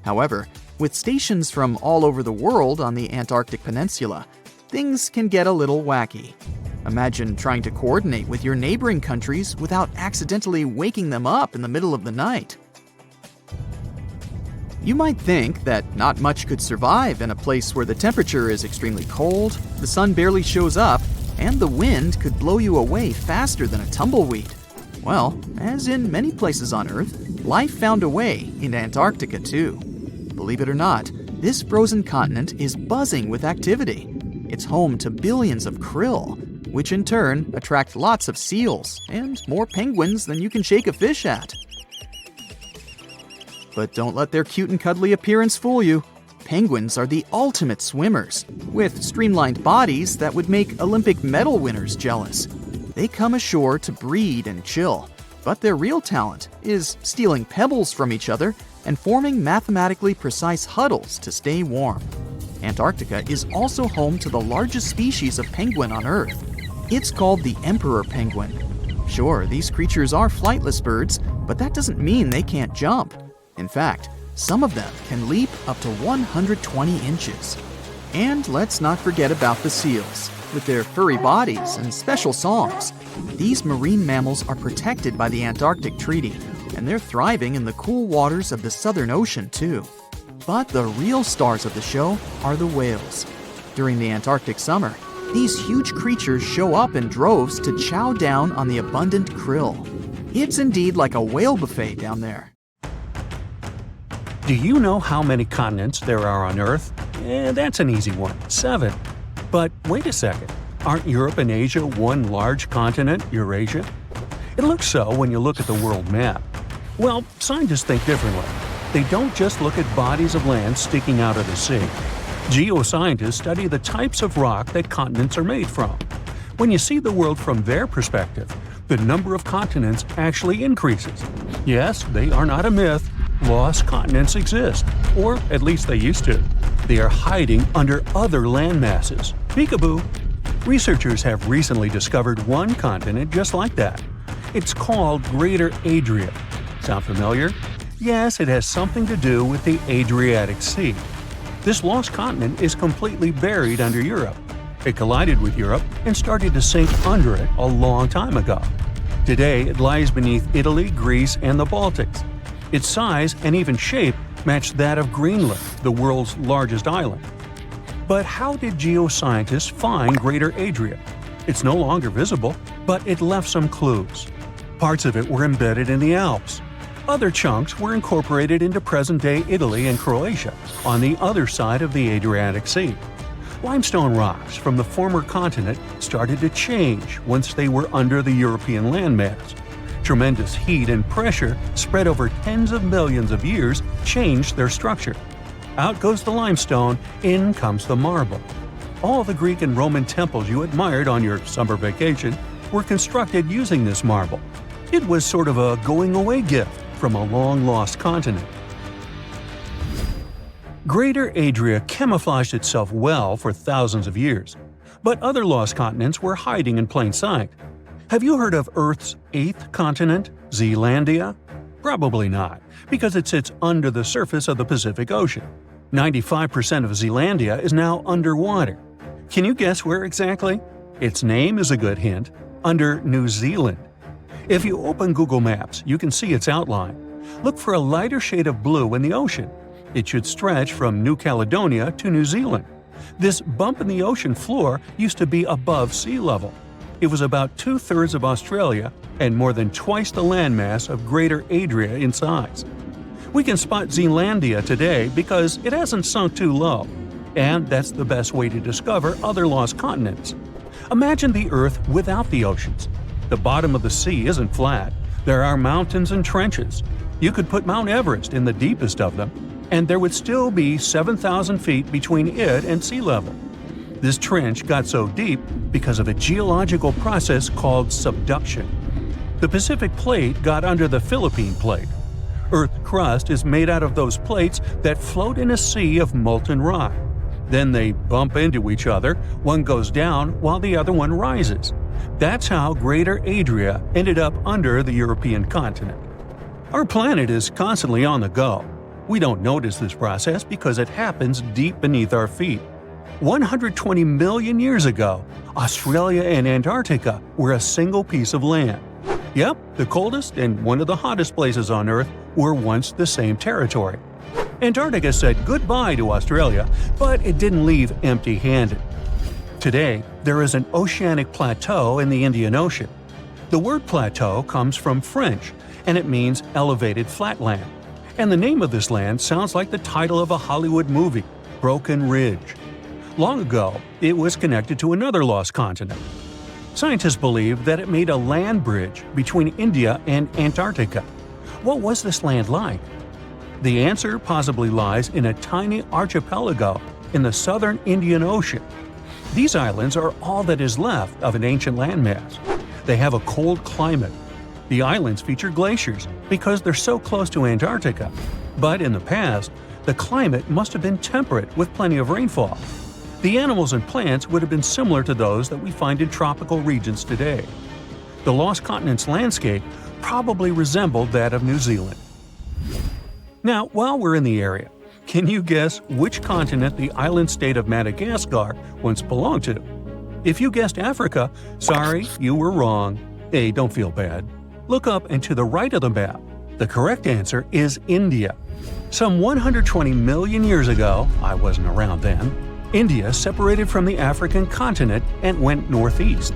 However, with stations from all over the world on the Antarctic Peninsula, things can get a little wacky. Imagine trying to coordinate with your neighboring countries without accidentally waking them up in the middle of the night. You might think that not much could survive in a place where the temperature is extremely cold, the sun barely shows up, and the wind could blow you away faster than a tumbleweed. Well, as in many places on Earth, life found a way in Antarctica too. Believe it or not, this frozen continent is buzzing with activity. It's home to billions of krill, which in turn attract lots of seals and more penguins than you can shake a fish at. But don't let their cute and cuddly appearance fool you. Penguins are the ultimate swimmers, with streamlined bodies that would make Olympic medal winners jealous. They come ashore to breed and chill, but their real talent is stealing pebbles from each other and forming mathematically precise huddles to stay warm. Antarctica is also home to the largest species of penguin on Earth. It's called the emperor penguin. Sure, these creatures are flightless birds, but that doesn't mean they can't jump. In fact, some of them can leap up to 120 inches. And let's not forget about the seals. With their furry bodies and special songs, these marine mammals are protected by the Antarctic Treaty, and they're thriving in the cool waters of the Southern Ocean too. But the real stars of the show are the whales. During the Antarctic summer, these huge creatures show up in droves to chow down on the abundant krill. It's indeed like a whale buffet down there. Do you know how many continents there are on Earth? That's an easy one, 7. But wait a second, aren't Europe and Asia one large continent, Eurasia? It looks so when you look at the world map. Well, scientists think differently. They don't just look at bodies of land sticking out of the sea. Geoscientists study the types of rock that continents are made from. When you see the world from their perspective, the number of continents actually increases. Yes, they are not a myth. Lost continents exist, or at least they used to. They are hiding under other land masses. Peekaboo! Researchers have recently discovered one continent just like that. It's called Greater Adria. Sound familiar? Yes, it has something to do with the Adriatic Sea. This lost continent is completely buried under Europe. It collided with Europe and started to sink under it a long time ago. Today, it lies beneath Italy, Greece, and the Baltics. Its size and even shape match that of Greenland, the world's largest island. But how did geoscientists find Greater Adria? It's no longer visible, but it left some clues. Parts of it were embedded in the Alps. Other chunks were incorporated into present-day Italy and Croatia, on the other side of the Adriatic Sea. Limestone rocks from the former continent started to change once they were under the European landmass. Tremendous heat and pressure spread over tens of millions of years changed their structure. Out goes the limestone, in comes the marble. All the Greek and Roman temples you admired on your summer vacation were constructed using this marble. It was sort of a going-away gift from a long-lost continent. Greater Adria camouflaged itself well for thousands of years, but other lost continents were hiding in plain sight. Have you heard of Earth's 8th continent, Zealandia? Probably not, because it sits under the surface of the Pacific Ocean. 95% of Zealandia is now underwater. Can you guess where exactly? Its name is a good hint – under New Zealand. If you open Google Maps, you can see its outline. Look for a lighter shade of blue in the ocean. It should stretch from New Caledonia to New Zealand. This bump in the ocean floor used to be above sea level. It was about 2/3 of Australia and more than twice the landmass of Greater Adria in size. We can spot Zealandia today because it hasn't sunk too low, and that's the best way to discover other lost continents. Imagine the Earth without the oceans. The bottom of the sea isn't flat. There are mountains and trenches. You could put Mount Everest in the deepest of them, and there would still be 7,000 feet between it and sea level. This trench got so deep because of a geological process called subduction. The Pacific Plate got under the Philippine Plate. Earth's crust is made out of those plates that float in a sea of molten rock. Then they bump into each other, one goes down while the other one rises. That's how Greater Adria ended up under the European continent. Our planet is constantly on the go. We don't notice this process because it happens deep beneath our feet. 120 million years ago, Australia and Antarctica were a single piece of land. Yep, the coldest and one of the hottest places on Earth were once the same territory. Antarctica said goodbye to Australia, but it didn't leave empty-handed. Today, there is an oceanic plateau in the Indian Ocean. The word plateau comes from French, and it means elevated flatland. And the name of this land sounds like the title of a Hollywood movie, Broken Ridge. Long ago, it was connected to another lost continent. Scientists believe that it made a land bridge between India and Antarctica. What was this land like? The answer possibly lies in a tiny archipelago in the southern Indian Ocean. These islands are all that is left of an ancient landmass. They have a cold climate. The islands feature glaciers because they're so close to Antarctica. But in the past, the climate must have been temperate with plenty of rainfall. The animals and plants would have been similar to those that we find in tropical regions today. The Lost Continents landscape probably resembled that of New Zealand. Now, while we're in the area, can you guess which continent the island state of Madagascar once belonged to? If you guessed Africa, sorry, you were wrong. Hey, don't feel bad. Look up and to the right of the map. The correct answer is India. Some 120 million years ago, I wasn't around then, India separated from the African continent and went northeast.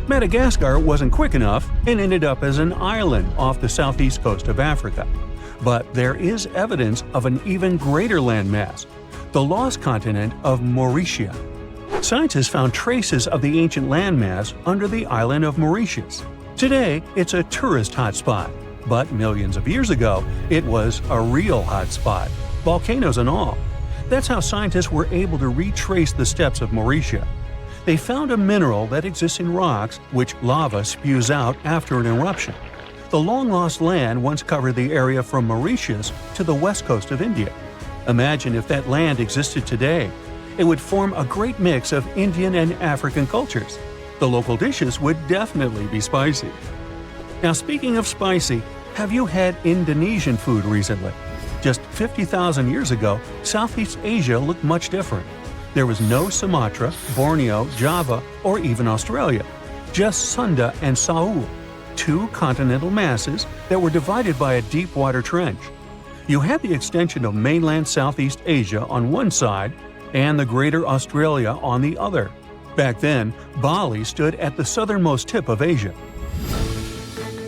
Madagascar wasn't quick enough and ended up as an island off the southeast coast of Africa. But there is evidence of an even greater landmass, the lost continent of Mauritius. Scientists found traces of the ancient landmass under the island of Mauritius. Today, it's a tourist hotspot, but millions of years ago, it was a real hotspot, volcanoes and all. That's how scientists were able to retrace the steps of Mauritius. They found a mineral that exists in rocks which lava spews out after an eruption. The long-lost land once covered the area from Mauritius to the west coast of India. Imagine if that land existed today. It would form a great mix of Indian and African cultures. The local dishes would definitely be spicy. Now, speaking of spicy, have you had Indonesian food recently? Just 50,000 years ago, Southeast Asia looked much different. There was no Sumatra, Borneo, Java, or even Australia. Just Sunda and Saul, two continental masses that were divided by a deep water trench. You had the extension of mainland Southeast Asia on one side and the Greater Australia on the other. Back then, Bali stood at the southernmost tip of Asia.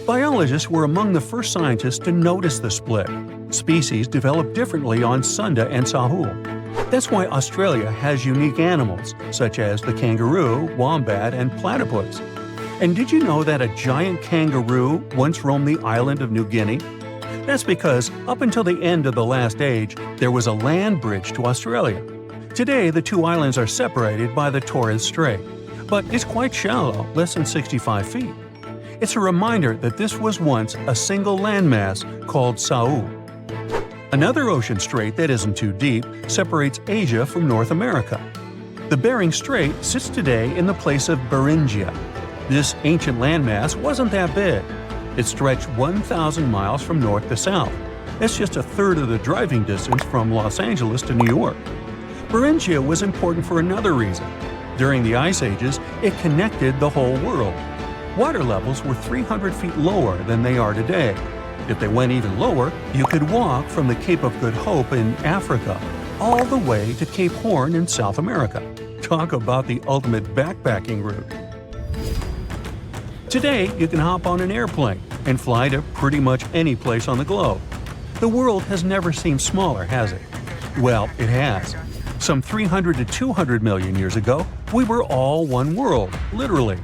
Biologists were among the first scientists to notice the split. Species developed differently on Sunda and Sahul. That's why Australia has unique animals, such as the kangaroo, wombat, and platypus. And did you know that a giant kangaroo once roamed the island of New Guinea? That's because, up until the end of the last age, there was a land bridge to Australia. Today, the two islands are separated by the Torres Strait, but it's quite shallow, less than 65 feet. It's a reminder that this was once a single landmass called Saul. Another ocean strait that isn't too deep separates Asia from North America. The Bering Strait sits today in the place of Beringia. This ancient landmass wasn't that big. It stretched 1,000 miles from north to south. That's just a third of the driving distance from Los Angeles to New York. Beringia was important for another reason. During the Ice Ages, it connected the whole world. Water levels were 300 feet lower than they are today. If they went even lower, you could walk from the Cape of Good Hope in Africa all the way to Cape Horn in South America. Talk about the ultimate backpacking route. Today, you can hop on an airplane and fly to pretty much any place on the globe. The world has never seemed smaller, has it? Well, it has. Some 300 to 200 million years ago, we were all one world, literally.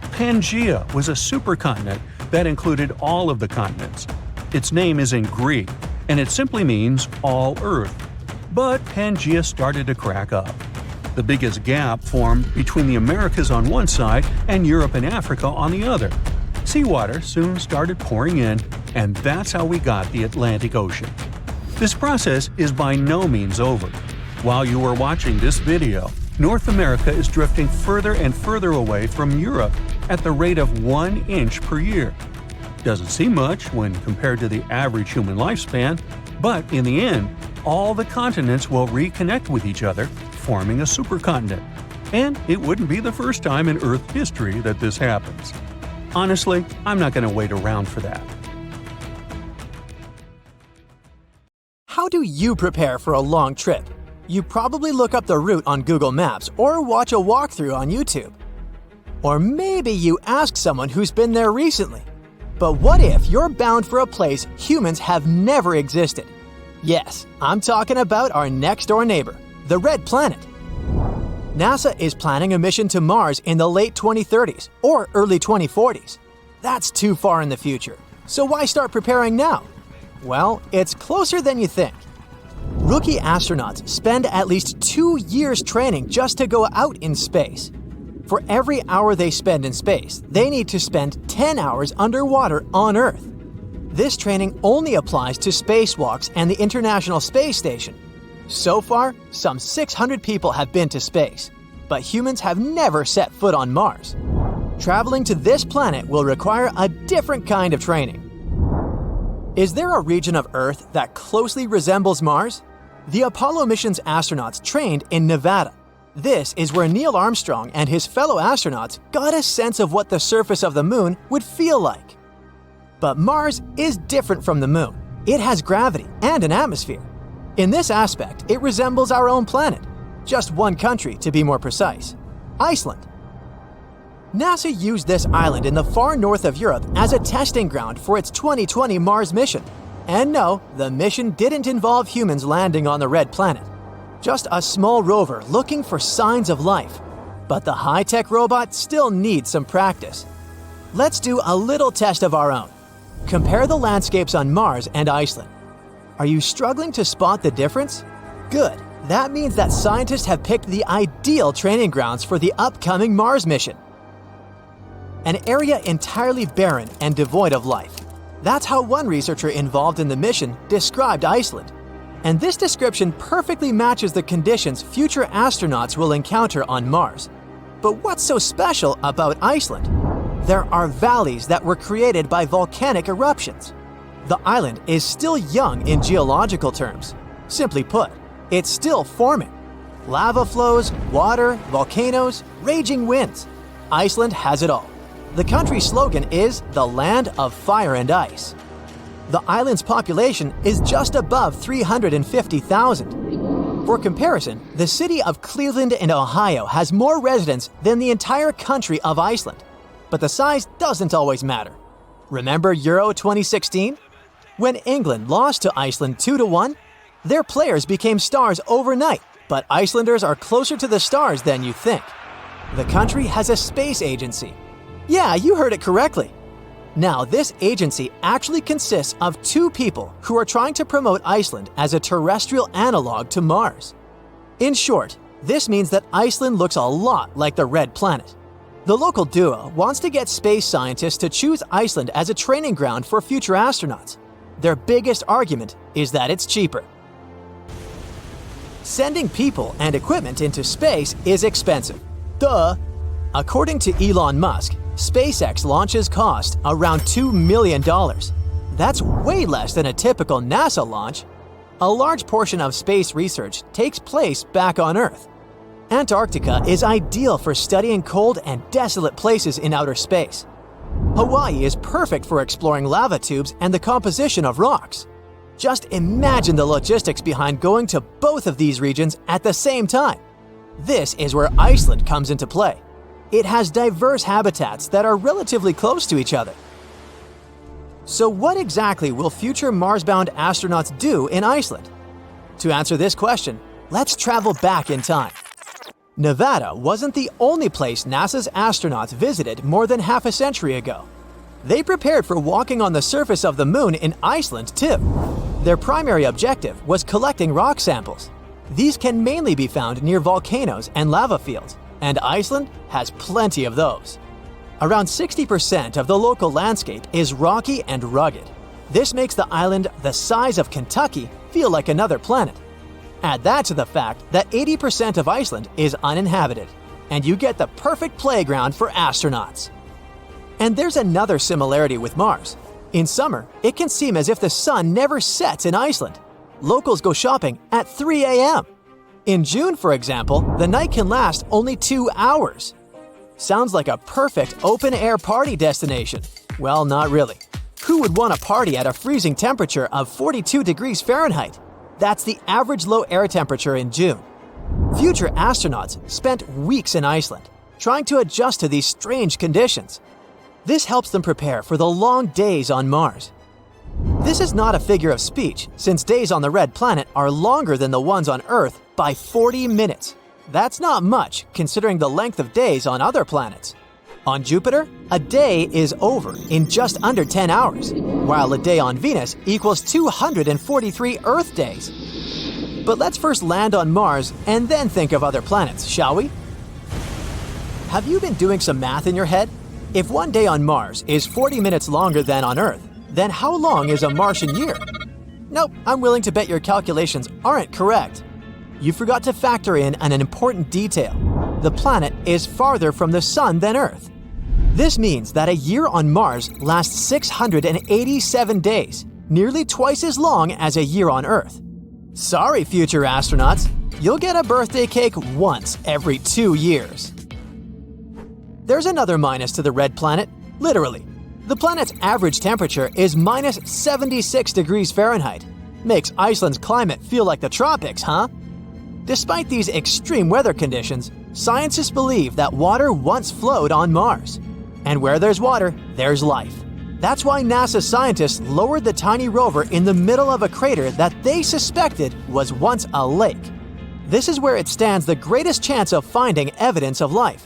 Pangaea was a supercontinent that included all of the continents. Its name is in Greek, and it simply means all Earth. But Pangaea started to crack up. The biggest gap formed between the Americas on one side and Europe and Africa on the other. Seawater soon started pouring in, and that's how we got the Atlantic Ocean. This process is by no means over. While you are watching this video, North America is drifting further and further away from Europe at the rate of 1 inch per year. Doesn't seem much when compared to the average human lifespan, but in the end, all the continents will reconnect with each other, forming a supercontinent. And it wouldn't be the first time in Earth history that this happens. Honestly, I'm not going to wait around for that. How do you prepare for a long trip? You probably look up the route on Google Maps or watch a walkthrough on YouTube. Or maybe you ask someone who's been there recently. But what if you're bound for a place humans have never existed? Yes, I'm talking about our next-door neighbor, the Red Planet. NASA is planning a mission to Mars in the late 2030s or early 2040s. That's too far in the future, so why start preparing now? Well, it's closer than you think. Rookie astronauts spend at least 2 years training just to go out in space. For every hour they spend in space, they need to spend 10 hours underwater on Earth. This training only applies to spacewalks and the International Space Station. So far, some 600 people have been to space, but humans have never set foot on Mars. Traveling to this planet will require a different kind of training. Is there a region of Earth that closely resembles Mars? The Apollo mission's astronauts trained in Nevada. This is where Neil Armstrong and his fellow astronauts got a sense of what the surface of the moon would feel like. But Mars is different from the moon. It has gravity and an atmosphere. In this aspect, it resembles our own planet. Just one country, to be more precise: Iceland. NASA used this island in the far north of Europe as a testing ground for its 2020 Mars mission. And no, the mission didn't involve humans landing on the red planet. Just a small rover looking for signs of life. But the high-tech robot still needs some practice. Let's do a little test of our own. Compare the landscapes on Mars and Iceland. Are you struggling to spot the difference? Good. That means that scientists have picked the ideal training grounds for the upcoming Mars mission. An area entirely barren and devoid of life. That's how one researcher involved in the mission described Iceland. And this description perfectly matches the conditions future astronauts will encounter on Mars. But what's so special about Iceland? There are valleys that were created by volcanic eruptions. The island is still young in geological terms. Simply put, it's still forming. Lava flows, water, volcanoes, raging winds. Iceland has it all. The country's slogan is the land of fire and ice. The island's population is just above 350,000. For comparison, the city of Cleveland in Ohio has more residents than the entire country of Iceland. But the size doesn't always matter. Remember Euro 2016? When England lost to Iceland 2-1, their players became stars overnight, but Icelanders are closer to the stars than you think. The country has a space agency. Yeah, you heard it correctly. Now, this agency actually consists of two people who are trying to promote Iceland as a terrestrial analog to Mars. In short, this means that Iceland looks a lot like the Red Planet. The local duo wants to get space scientists to choose Iceland as a training ground for future astronauts. Their biggest argument is that it's cheaper. Sending people and equipment into space is expensive. Duh! According to Elon Musk, SpaceX launches cost around $2 million. That's way less than a typical NASA launch. A large portion of space research takes place back on Earth. Antarctica is ideal for studying cold and desolate places in outer space. Hawaii is perfect for exploring lava tubes and the composition of rocks. Just imagine the logistics behind going to both of these regions at the same time. This is where Iceland comes into play. It has diverse habitats that are relatively close to each other. So what exactly will future Mars-bound astronauts do in Iceland? To answer this question, let's travel back in time. Nevada wasn't the only place NASA's astronauts visited more than half a century ago. They prepared for walking on the surface of the moon in Iceland too. Their primary objective was collecting rock samples. These can mainly be found near volcanoes and lava fields, and Iceland has plenty of those. Around 60% of the local landscape is rocky and rugged. This makes the island the size of Kentucky feel like another planet. Add that to the fact that 80% of Iceland is uninhabited, and you get the perfect playground for astronauts. And there's another similarity with Mars. In summer, it can seem as if the sun never sets in Iceland. Locals go shopping at 3 a.m. In June, for example, the night can last only 2 hours. Sounds like a perfect open-air party destination. Well, not really. Who would want to party at a freezing temperature of 42 degrees Fahrenheit? That's the average low air temperature in June. Future astronauts spent weeks in Iceland, trying to adjust to these strange conditions. This helps them prepare for the long days on Mars. This is not a figure of speech, since days on the Red Planet are longer than the ones on Earth by 40 minutes. That's not much, considering the length of days on other planets. On Jupiter, a day is over in just under 10 hours, while a day on Venus equals 243 Earth days. But let's first land on Mars and then think of other planets, shall we? Have you been doing some math in your head? If one day on Mars is 40 minutes longer than on Earth, then how long is a Martian year? Nope, I'm willing to bet your calculations aren't correct. You forgot to factor in an important detail. The planet is farther from the Sun than Earth. This means that a year on Mars lasts 687 days, nearly twice as long as a year on Earth. Sorry, future astronauts, you'll get a birthday cake once every 2 years. There's another minus to the red planet, literally. The planet's average temperature is minus 76 degrees Fahrenheit. Makes Iceland's climate feel like the tropics, huh? Despite these extreme weather conditions, scientists believe that water once flowed on Mars. And where there's water, there's life. That's why NASA scientists lowered the tiny rover in the middle of a crater that they suspected was once a lake. This is where it stands the greatest chance of finding evidence of life.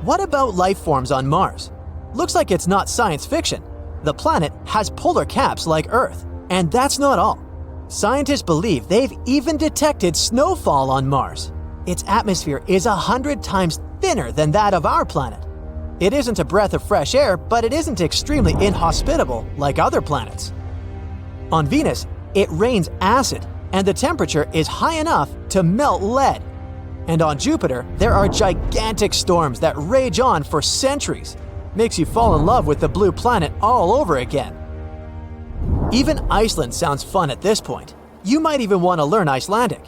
What about life forms on Mars? Looks like it's not science fiction. The planet has polar caps like Earth, and that's not all. Scientists believe they've even detected snowfall on Mars. Its atmosphere is 100 times thinner than that of our planet. It isn't a breath of fresh air, but it isn't extremely inhospitable like other planets. On Venus, it rains acid, and the temperature is high enough to melt lead. And on Jupiter, there are gigantic storms that rage on for centuries. Makes you fall in love with the blue planet all over again. Even Iceland sounds fun at this point. You might even want to learn Icelandic.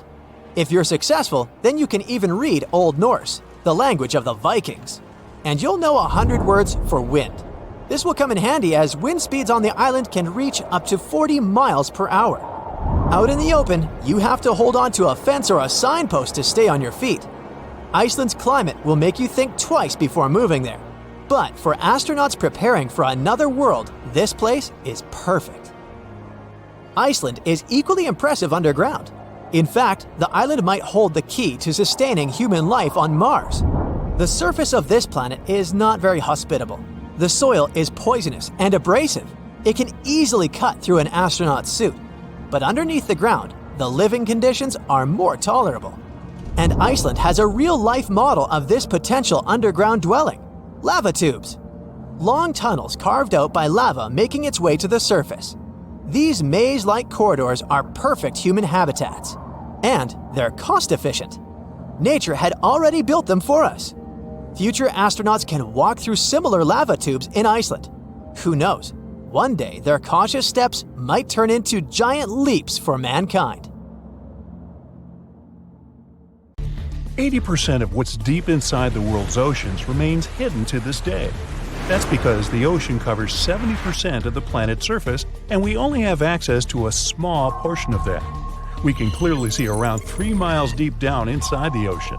If you're successful, then you can even read Old Norse, the language of the Vikings. And you'll know 100 words for wind. This will come in handy as wind speeds on the island can reach up to 40 miles per hour. Out in the open, you have to hold on to a fence or a signpost to stay on your feet. Iceland's climate will make you think twice before moving there. But for astronauts preparing for another world, this place is perfect. Iceland is equally impressive underground. In fact, the island might hold the key to sustaining human life on Mars. The surface of this planet is not very hospitable. The soil is poisonous and abrasive. It can easily cut through an astronaut's suit. But underneath the ground, the living conditions are more tolerable. And Iceland has a real-life model of this potential underground dwelling: lava tubes. Long tunnels carved out by lava making its way to the surface. These maze-like corridors are perfect human habitats. And they're cost-efficient. Nature had already built them for us. Future astronauts can walk through similar lava tubes in Iceland. Who knows? One day their cautious steps might turn into giant leaps for mankind. 80% of what's deep inside the world's oceans remains hidden to this day. That's because the ocean covers 70% of the planet's surface, and we only have access to a small portion of that. We can clearly see around 3 miles deep down inside the ocean.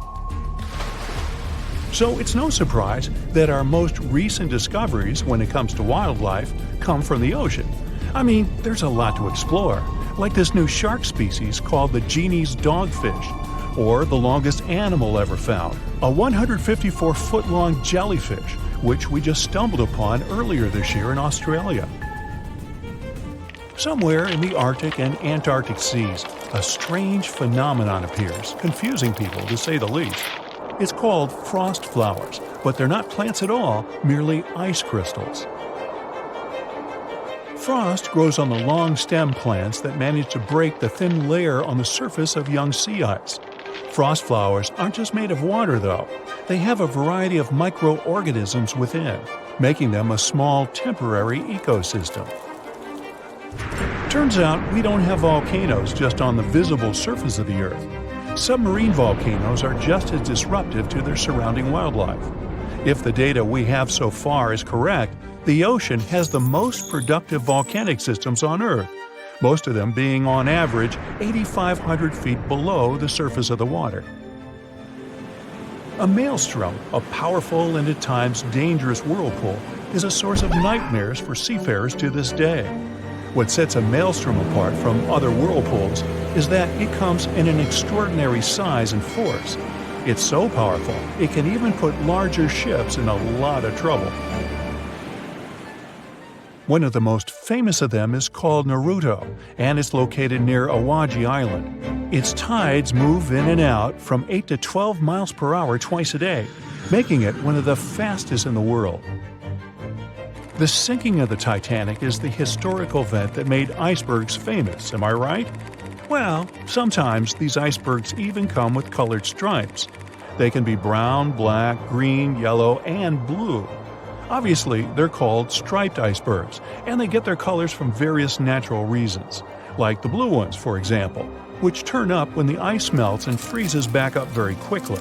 So it's no surprise that our most recent discoveries when it comes to wildlife come from the ocean. I mean, there's a lot to explore, like this new shark species called the Genie's dogfish, or the longest animal ever found, a 154-foot-long jellyfish, which we just stumbled upon earlier this year in Australia. Somewhere in the Arctic and Antarctic seas, a strange phenomenon appears, confusing people to say the least. It's called frost flowers, but they're not plants at all, merely ice crystals. Frost grows on the long stem plants that manage to break the thin layer on the surface of young sea ice. Frost flowers aren't just made of water, though. They have a variety of microorganisms within, making them a small temporary ecosystem. Turns out we don't have volcanoes just on the visible surface of the Earth. Submarine volcanoes are just as disruptive to their surrounding wildlife. If the data we have so far is correct, the ocean has the most productive volcanic systems on Earth, most of them being on average 8,500 feet below the surface of the water. A maelstrom, a powerful and at times dangerous whirlpool, is a source of nightmares for seafarers to this day. What sets a maelstrom apart from other whirlpools is that it comes in an extraordinary size and force. It's so powerful, it can even put larger ships in a lot of trouble. One of the most famous of them is called Naruto, and it's located near Awaji Island. Its tides move in and out from 8 to 12 miles per hour twice a day, making it one of the fastest in the world. The sinking of the Titanic is the historical event that made icebergs famous, am I right? Well, sometimes these icebergs even come with colored stripes. They can be brown, black, green, yellow, and blue. Obviously, they're called striped icebergs, and they get their colors from various natural reasons, like the blue ones, for example, which turn up when the ice melts and freezes back up very quickly.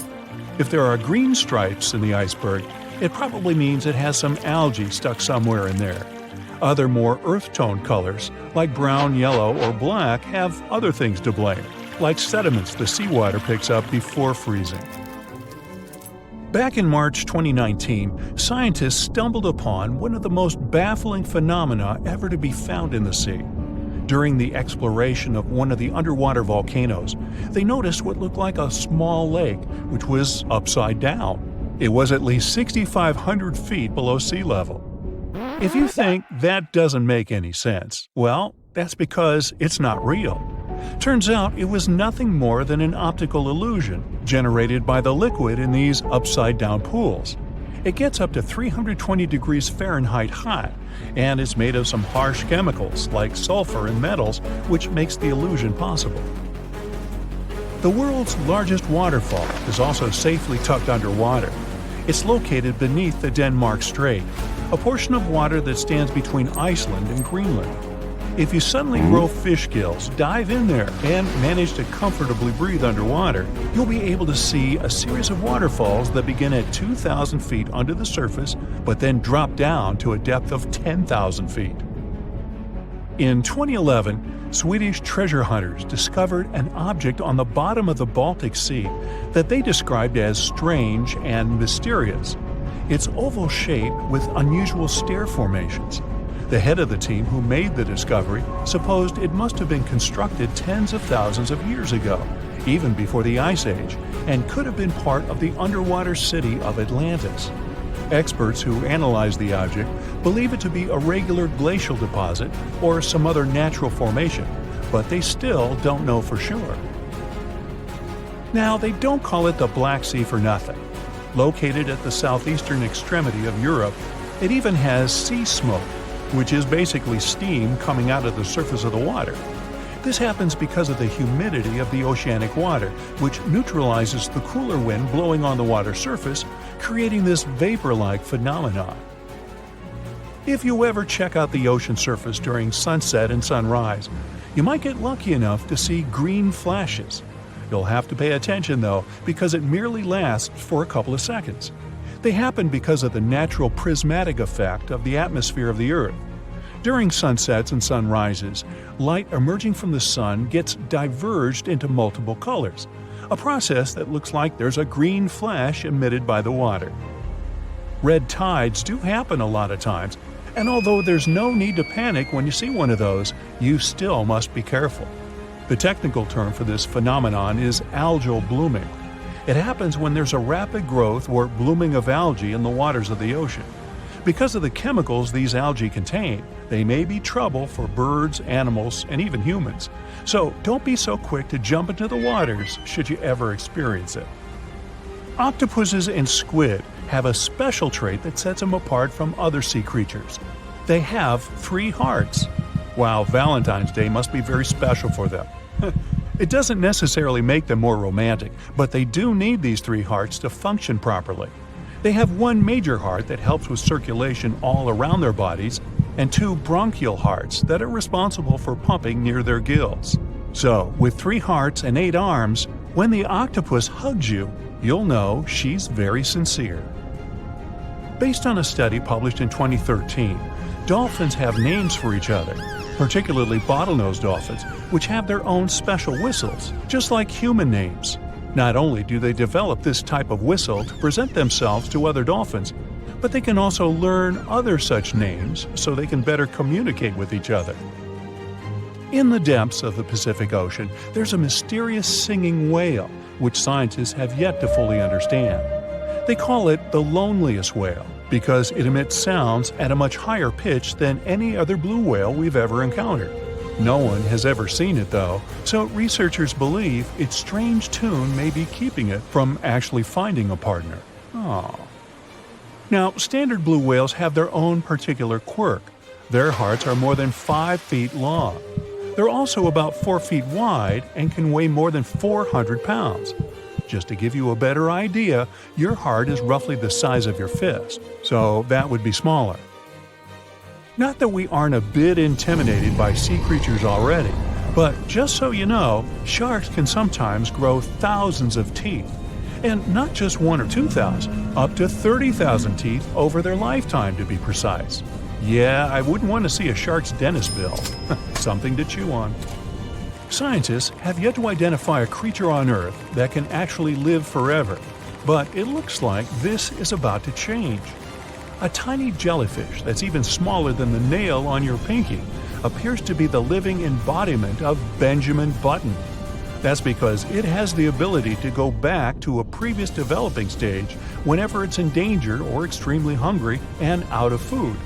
If there are green stripes in the iceberg, it probably means it has some algae stuck somewhere in there. Other more earth-tone colors, like brown, yellow, or black, have other things to blame, like sediments the seawater picks up before freezing. Back in March 2019, scientists stumbled upon one of the most baffling phenomena ever to be found in the sea. During the exploration of one of the underwater volcanoes, they noticed what looked like a small lake, which was upside down. It was at least 6,500 feet below sea level. If you think that doesn't make any sense, well, that's because it's not real. Turns out it was nothing more than an optical illusion generated by the liquid in these upside-down pools. It gets up to 320 degrees Fahrenheit hot, and is made of some harsh chemicals like sulfur and metals, which makes the illusion possible. The world's largest waterfall is also safely tucked underwater. It's located beneath the Denmark Strait, a portion of water that stands between Iceland and Greenland. If you suddenly grow fish gills, dive in there, and manage to comfortably breathe underwater, you'll be able to see a series of waterfalls that begin at 2,000 feet under the surface, but then drop down to a depth of 10,000 feet. In 2011, Swedish treasure hunters discovered an object on the bottom of the Baltic Sea that they described as strange and mysterious. It's oval-shaped with unusual stair formations. The head of the team who made the discovery supposed it must have been constructed tens of thousands of years ago, even before the Ice Age, and could have been part of the underwater city of Atlantis. Experts who analyze the object believe it to be a regular glacial deposit or some other natural formation, but they still don't know for sure. Now, they don't call it the Black Sea for nothing. Located at the southeastern extremity of Europe, it even has sea smoke, which is basically steam coming out of the surface of the water. This happens because of the humidity of the oceanic water, which neutralizes the cooler wind blowing on the water surface, creating this vapor-like phenomenon. If you ever check out the ocean surface during sunset and sunrise, you might get lucky enough to see green flashes. You'll have to pay attention though, because it merely lasts for a couple of seconds. They happen because of the natural prismatic effect of the atmosphere of the Earth. During sunsets and sunrises, light emerging from the sun gets diverged into multiple colors, a process that looks like there's a green flash emitted by the water. Red tides do happen a lot of times, and although there's no need to panic when you see one of those, you still must be careful. The technical term for this phenomenon is algal blooming. It happens when there's a rapid growth or blooming of algae in the waters of the ocean. Because of the chemicals these algae contain, they may be trouble for birds, animals, and even humans. So don't be so quick to jump into the waters should you ever experience it. Octopuses and squid have a special trait that sets them apart from other sea creatures. They have 3 hearts. Wow, Valentine's Day must be very special for them. It doesn't necessarily make them more romantic, but they do need these 3 hearts to function properly. They have one major heart that helps with circulation all around their bodies, and 2 bronchial hearts that are responsible for pumping near their gills. So, with 3 hearts and 8 arms, when the octopus hugs you, you'll know she's very sincere. Based on a study published in 2013, dolphins have names for each other, particularly bottlenose dolphins, which have their own special whistles, just like human names. Not only do they develop this type of whistle to present themselves to other dolphins, but they can also learn other such names so they can better communicate with each other. In the depths of the Pacific Ocean, there's a mysterious singing whale, which scientists have yet to fully understand. They call it the loneliest whale because it emits sounds at a much higher pitch than any other blue whale we've ever encountered. No one has ever seen it though, so researchers believe its strange tune may be keeping it from actually finding a partner. Aww. Now, standard blue whales have their own particular quirk. Their hearts are more than 5 feet long. They're also about 4 feet wide and can weigh more than 400 pounds. Just to give you a better idea, your heart is roughly the size of your fist, so that would be smaller. Not that we aren't a bit intimidated by sea creatures already, but just so you know, sharks can sometimes grow thousands of teeth. And not just 1 or 2,000, up to 30,000 teeth over their lifetime to be precise. Yeah, I wouldn't want to see a shark's dentist bill. Something to chew on. Scientists have yet to identify a creature on Earth that can actually live forever, but it looks like this is about to change. A tiny jellyfish that's even smaller than the nail on your pinky appears to be the living embodiment of Benjamin Button. That's because it has the ability to go back to a previous developing stage whenever it's endangered or extremely hungry and out of food.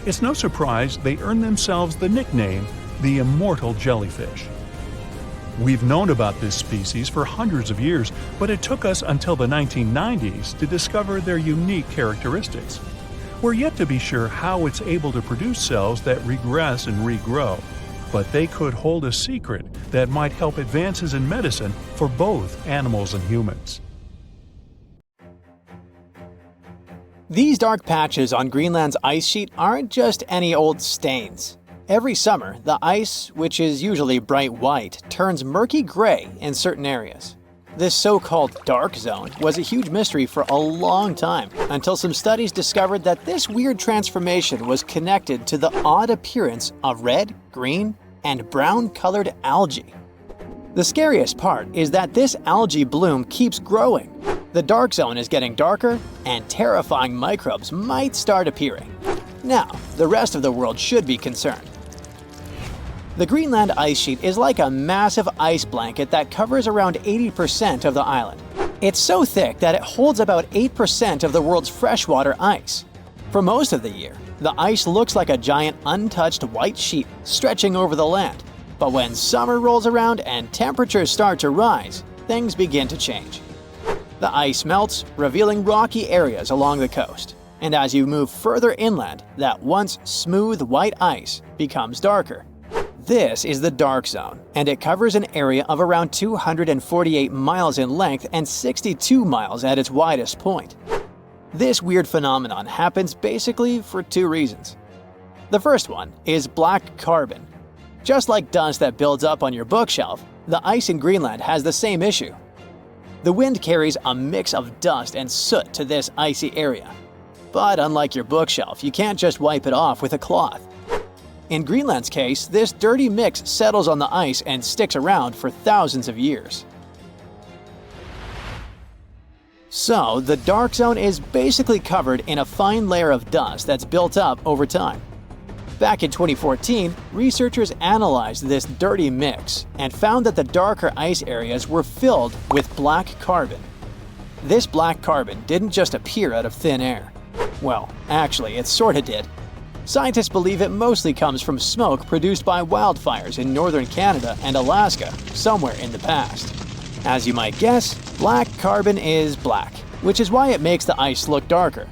It's no surprise they earned themselves the nickname the immortal jellyfish. We've known about this species for hundreds of years, but it took us until the 1990s to discover their unique characteristics. We're yet to be sure how it's able to produce cells that regress and regrow, but they could hold a secret that might help advances in medicine for both animals and humans. These dark patches on Greenland's ice sheet aren't just any old stains. Every summer, the ice, which is usually bright white, turns murky gray in certain areas. This so-called dark zone was a huge mystery for a long time, until some studies discovered that this weird transformation was connected to the odd appearance of red, green, and brown-colored algae. The scariest part is that this algae bloom keeps growing. The dark zone is getting darker, and terrifying microbes might start appearing. Now, the rest of the world should be concerned. The Greenland ice sheet is like a massive ice blanket that covers around 80% of the island. It's so thick that it holds about 8% of the world's freshwater ice. For most of the year, the ice looks like a giant untouched white sheet stretching over the land. But when summer rolls around and temperatures start to rise, things begin to change. The ice melts, revealing rocky areas along the coast. And as you move further inland, that once smooth white ice becomes darker. This is the dark zone, and it covers an area of around 248 miles in length and 62 miles at its widest point. This weird phenomenon happens basically for two reasons. The first one is black carbon. Just like dust that builds up on your bookshelf, the ice in Greenland has the same issue. The wind carries a mix of dust and soot to this icy area. But unlike your bookshelf, you can't just wipe it off with a cloth. In Greenland's case, this dirty mix settles on the ice and sticks around for thousands of years. So, the dark zone is basically covered in a fine layer of dust that's built up over time. Back in 2014, researchers analyzed this dirty mix and found that the darker ice areas were filled with black carbon. This black carbon didn't just appear out of thin air. Well, actually, it sorta did. Scientists believe it mostly comes from smoke produced by wildfires in northern Canada and Alaska somewhere in the past. As you might guess, black carbon is black, which is why it makes the ice look darker.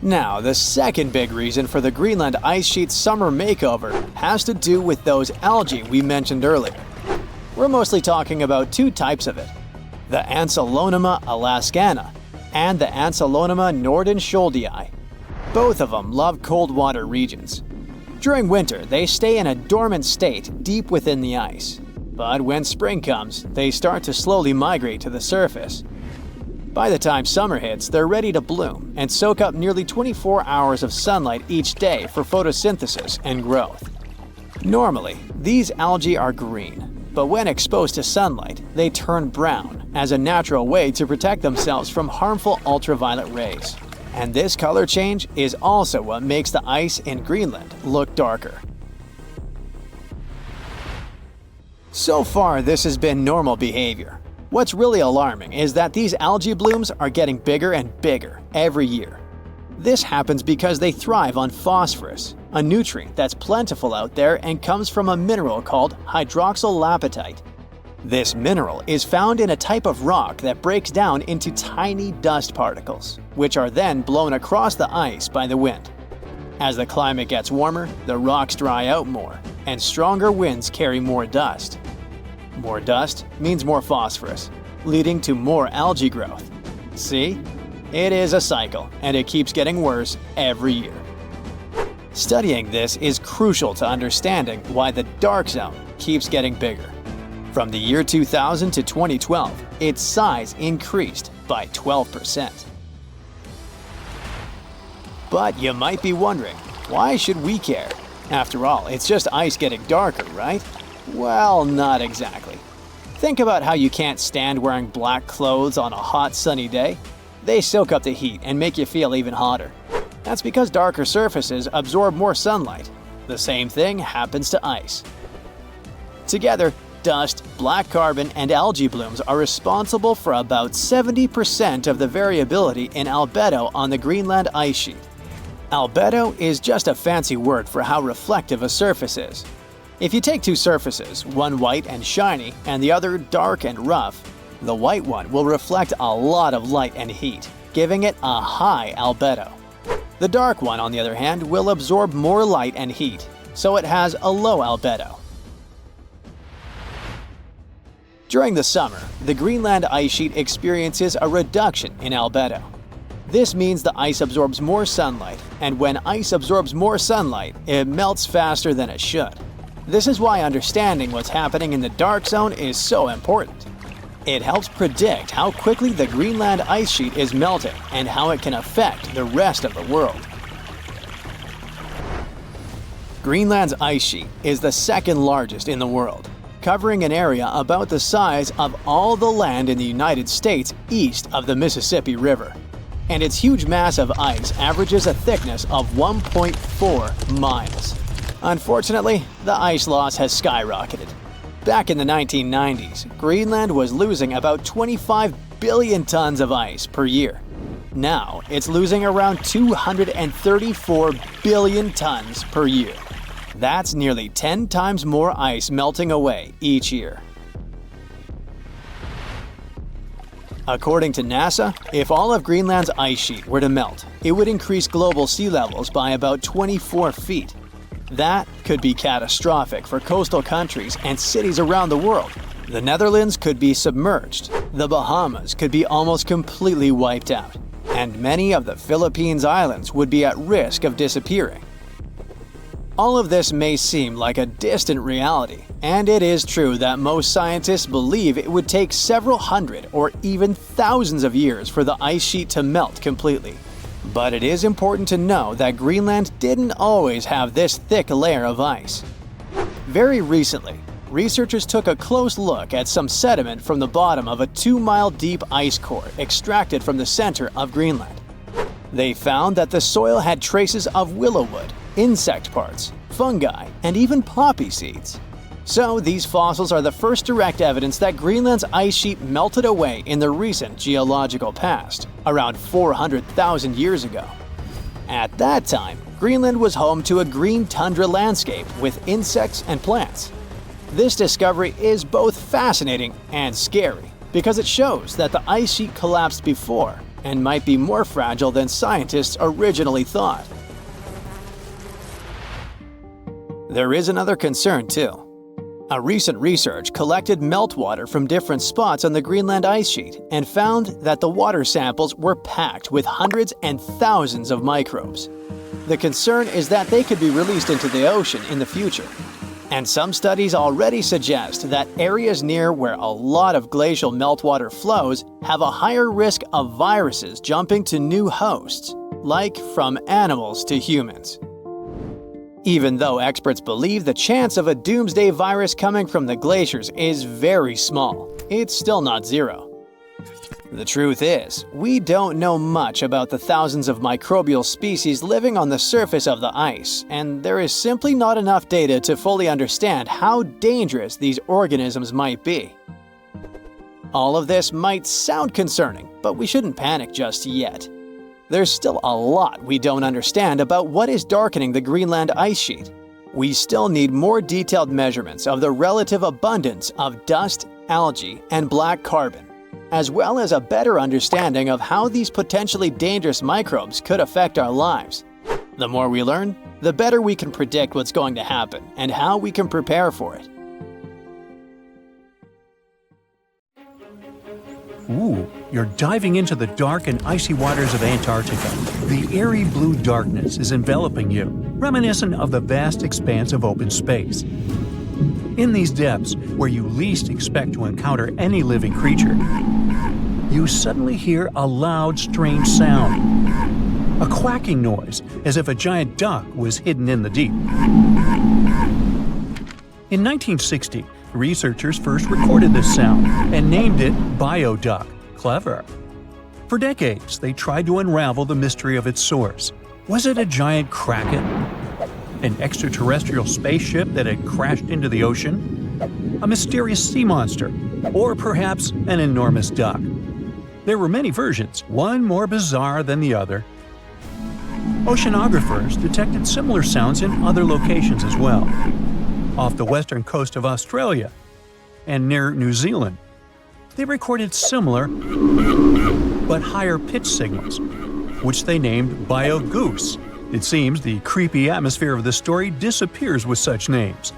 Now, the second big reason for the Greenland ice sheet's summer makeover has to do with those algae we mentioned earlier. We're mostly talking about two types of it, the Ancylonema alaskana and the Ancylonema nordenskjoldii. Both of them love cold water regions. During winter, they stay in a dormant state deep within the ice. But when spring comes, they start to slowly migrate to the surface. By the time summer hits, they're ready to bloom and soak up nearly 24 hours of sunlight each day for photosynthesis and growth. Normally, these algae are green, but when exposed to sunlight, they turn brown as a natural way to protect themselves from harmful ultraviolet rays. And this color change is also what makes the ice in Greenland look darker. So far, this has been normal behavior. What's really alarming is that these algae blooms are getting bigger and bigger every year. This happens because they thrive on phosphorus, a nutrient that's plentiful out there and comes from a mineral called hydroxylapatite. This mineral is found in a type of rock that breaks down into tiny dust particles, which are then blown across the ice by the wind. As the climate gets warmer, the rocks dry out more, and stronger winds carry more dust. More dust means more phosphorus, leading to more algae growth. See? It is a cycle, and it keeps getting worse every year. Studying this is crucial to understanding why the dark zone keeps getting bigger. From the year 2000 to 2012, its size increased by 12%. But you might be wondering, why should we care? After all, it's just ice getting darker, right? Well, not exactly. Think about how you can't stand wearing black clothes on a hot sunny day. They soak up the heat and make you feel even hotter. That's because darker surfaces absorb more sunlight. The same thing happens to ice. Together, dust, black carbon, and algae blooms are responsible for about 70% of the variability in albedo on the Greenland ice sheet. Albedo is just a fancy word for how reflective a surface is. If you take two surfaces, one white and shiny and the other dark and rough, the white one will reflect a lot of light and heat, giving it a high albedo. The dark one, on the other hand, will absorb more light and heat, so it has a low albedo. During the summer, the Greenland ice sheet experiences a reduction in albedo. This means the ice absorbs more sunlight, and when ice absorbs more sunlight, it melts faster than it should. This is why understanding what's happening in the dark zone is so important. It helps predict how quickly the Greenland ice sheet is melting and how it can affect the rest of the world. Greenland's ice sheet is the second largest in the world, covering an area about the size of all the land in the United States east of the Mississippi River. And its huge mass of ice averages a thickness of 1.4 miles. Unfortunately, the ice loss has skyrocketed. Back in the 1990s, Greenland was losing about 25 billion tons of ice per year. Now, it's losing around 234 billion tons per year. That's nearly 10 times more ice melting away each year. According to NASA, if all of Greenland's ice sheet were to melt, it would increase global sea levels by about 24 feet. That could be catastrophic for coastal countries and cities around the world. The Netherlands could be submerged, the Bahamas could be almost completely wiped out, and many of the Philippines Islands would be at risk of disappearing. All of this may seem like a distant reality, and it is true that most scientists believe it would take several hundred or even thousands of years for the ice sheet to melt completely. But it is important to know that Greenland didn't always have this thick layer of ice. Very recently, researchers took a close look at some sediment from the bottom of a 2-mile deep ice core extracted from the center of Greenland. They found that the soil had traces of willowwood, insect parts, fungi, and even poppy seeds. So these fossils are the first direct evidence that Greenland's ice sheet melted away in the recent geological past, around 400,000 years ago. At that time, Greenland was home to a green tundra landscape with insects and plants. This discovery is both fascinating and scary because it shows that the ice sheet collapsed before and might be more fragile than scientists originally thought. There is another concern too. A recent research collected meltwater from different spots on the Greenland ice sheet and found that the water samples were packed with hundreds and thousands of microbes. The concern is that they could be released into the ocean in the future. And some studies already suggest that areas near where a lot of glacial meltwater flows have a higher risk of viruses jumping to new hosts, like from animals to humans. Even though experts believe the chance of a doomsday virus coming from the glaciers is very small, it's still not zero. The truth is, we don't know much about the thousands of microbial species living on the surface of the ice, and there is simply not enough data to fully understand how dangerous these organisms might be. All of this might sound concerning, but we shouldn't panic just yet. There's still a lot we don't understand about what is darkening the Greenland ice sheet. We still need more detailed measurements of the relative abundance of dust, algae, and black carbon, as well as a better understanding of how these potentially dangerous microbes could affect our lives. The more we learn, the better we can predict what's going to happen and how we can prepare for it. Ooh, you're diving into the dark and icy waters of Antarctica. The eerie blue darkness is enveloping you, reminiscent of the vast expanse of open space. In these depths, where you least expect to encounter any living creature, you suddenly hear a loud, strange sound. A quacking noise, as if a giant duck was hidden in the deep. In 1960, researchers first recorded this sound and named it bioduck. Clever. For decades, they tried to unravel the mystery of its source. Was it a giant kraken? An extraterrestrial spaceship that had crashed into the ocean? A mysterious sea monster? Or perhaps an enormous duck? There were many versions, one more bizarre than the other. Oceanographers detected similar sounds in other locations as well. Off the western coast of Australia and near New Zealand, they recorded similar but higher pitch signals, which they named bio-goose. It seems the creepy atmosphere of the story disappears with such names.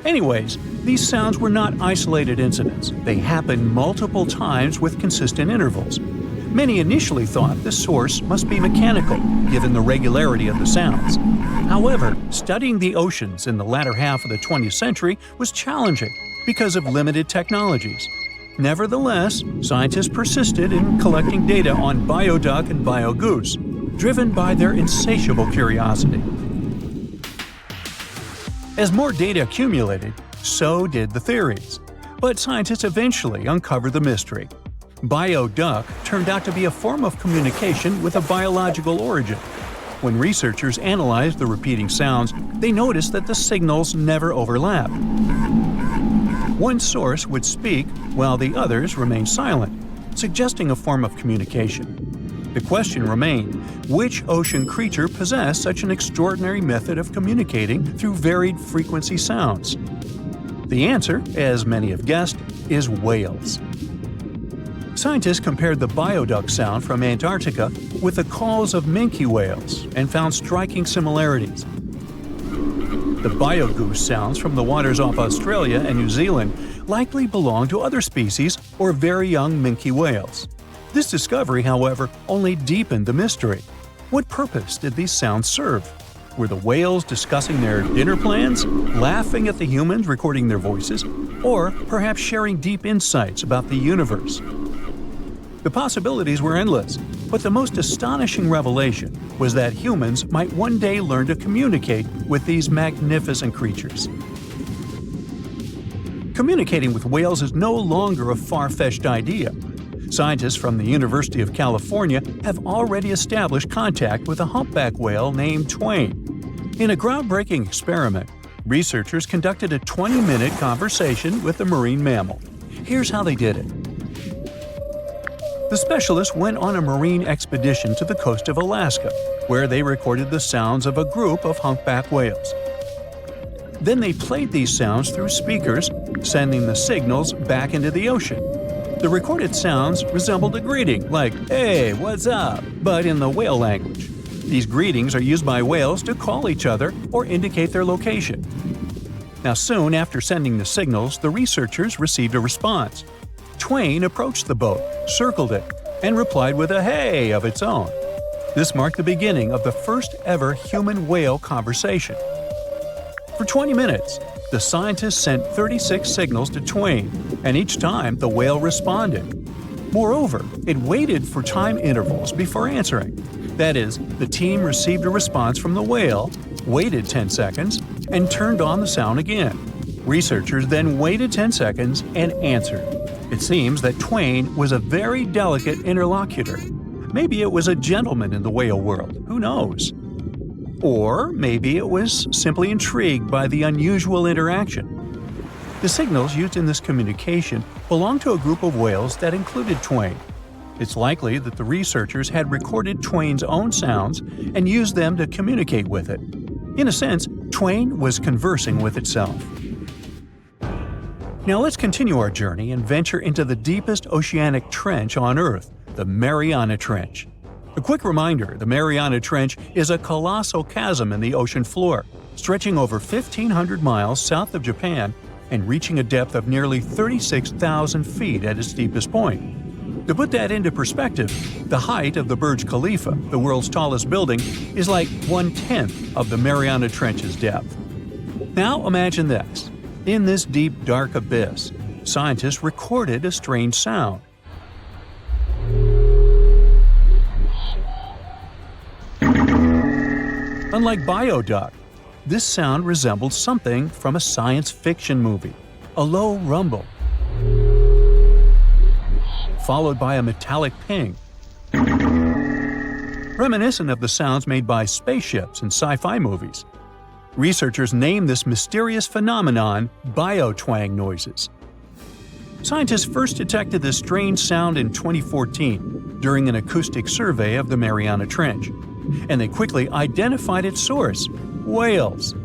Anyways, these sounds were not isolated incidents. They happened multiple times with consistent intervals. Many initially thought the source must be mechanical, given the regularity of the sounds. However, studying the oceans in the latter half of the 20th century was challenging because of limited technologies. Nevertheless, scientists persisted in collecting data on bioduck and biogoose, driven by their insatiable curiosity. As more data accumulated, so did the theories. But scientists eventually uncovered the mystery. Bioduck turned out to be a form of communication with a biological origin. When researchers analyzed the repeating sounds, they noticed that the signals never overlapped. One source would speak while the others remained silent, suggesting a form of communication. The question remained, which ocean creature possessed such an extraordinary method of communicating through varied frequency sounds? The answer, as many have guessed, is whales. Scientists compared the bioduck sound from Antarctica with the calls of minke whales and found striking similarities. The biogoose sounds from the waters off Australia and New Zealand likely belong to other species or very young minke whales. This discovery, however, only deepened the mystery. What purpose did these sounds serve? Were the whales discussing their dinner plans, laughing at the humans recording their voices, or perhaps sharing deep insights about the universe? The possibilities were endless, but the most astonishing revelation was that humans might one day learn to communicate with these magnificent creatures. Communicating with whales is no longer a far-fetched idea. Scientists from the University of California have already established contact with a humpback whale named Twain. In a groundbreaking experiment, researchers conducted a 20-minute conversation with the marine mammal. Here's how they did it. The specialists went on a marine expedition to the coast of Alaska, where they recorded the sounds of a group of humpback whales. Then they played these sounds through speakers, sending the signals back into the ocean. The recorded sounds resembled a greeting, like, "Hey, what's up?" but in the whale language. These greetings are used by whales to call each other or indicate their location. Now, soon after sending the signals, the researchers received a response. Twain approached the boat, circled it, and replied with a "hey" of its own. This marked the beginning of the first ever human-whale conversation. For 20 minutes, the scientists sent 36 signals to Twain, and each time the whale responded. Moreover, it waited for time intervals before answering. That is, the team received a response from the whale, waited 10 seconds, and turned on the sound again. Researchers then waited 10 seconds and answered. It seems that Twain was a very delicate interlocutor. Maybe it was a gentleman in the whale world, who knows? Or maybe it was simply intrigued by the unusual interaction. The signals used in this communication belonged to a group of whales that included Twain. It's likely that the researchers had recorded Twain's own sounds and used them to communicate with it. In a sense, Twain was conversing with itself. Now let's continue our journey and venture into the deepest oceanic trench on Earth, the Mariana Trench. A quick reminder, the Mariana Trench is a colossal chasm in the ocean floor, stretching over 1,500 miles south of Japan and reaching a depth of nearly 36,000 feet at its deepest point. To put that into perspective, the height of the Burj Khalifa, the world's tallest building, is like 1/10 of the Mariana Trench's depth. Now imagine this. In this deep, dark abyss, scientists recorded a strange sound. Unlike bioduct, this sound resembled something from a science fiction movie, a low rumble, followed by a metallic ping, reminiscent of the sounds made by spaceships in sci-fi movies. Researchers named this mysterious phenomenon biotwang noises. Scientists first detected this strange sound in 2014 during an acoustic survey of the Mariana Trench, and they quickly identified its source: whales,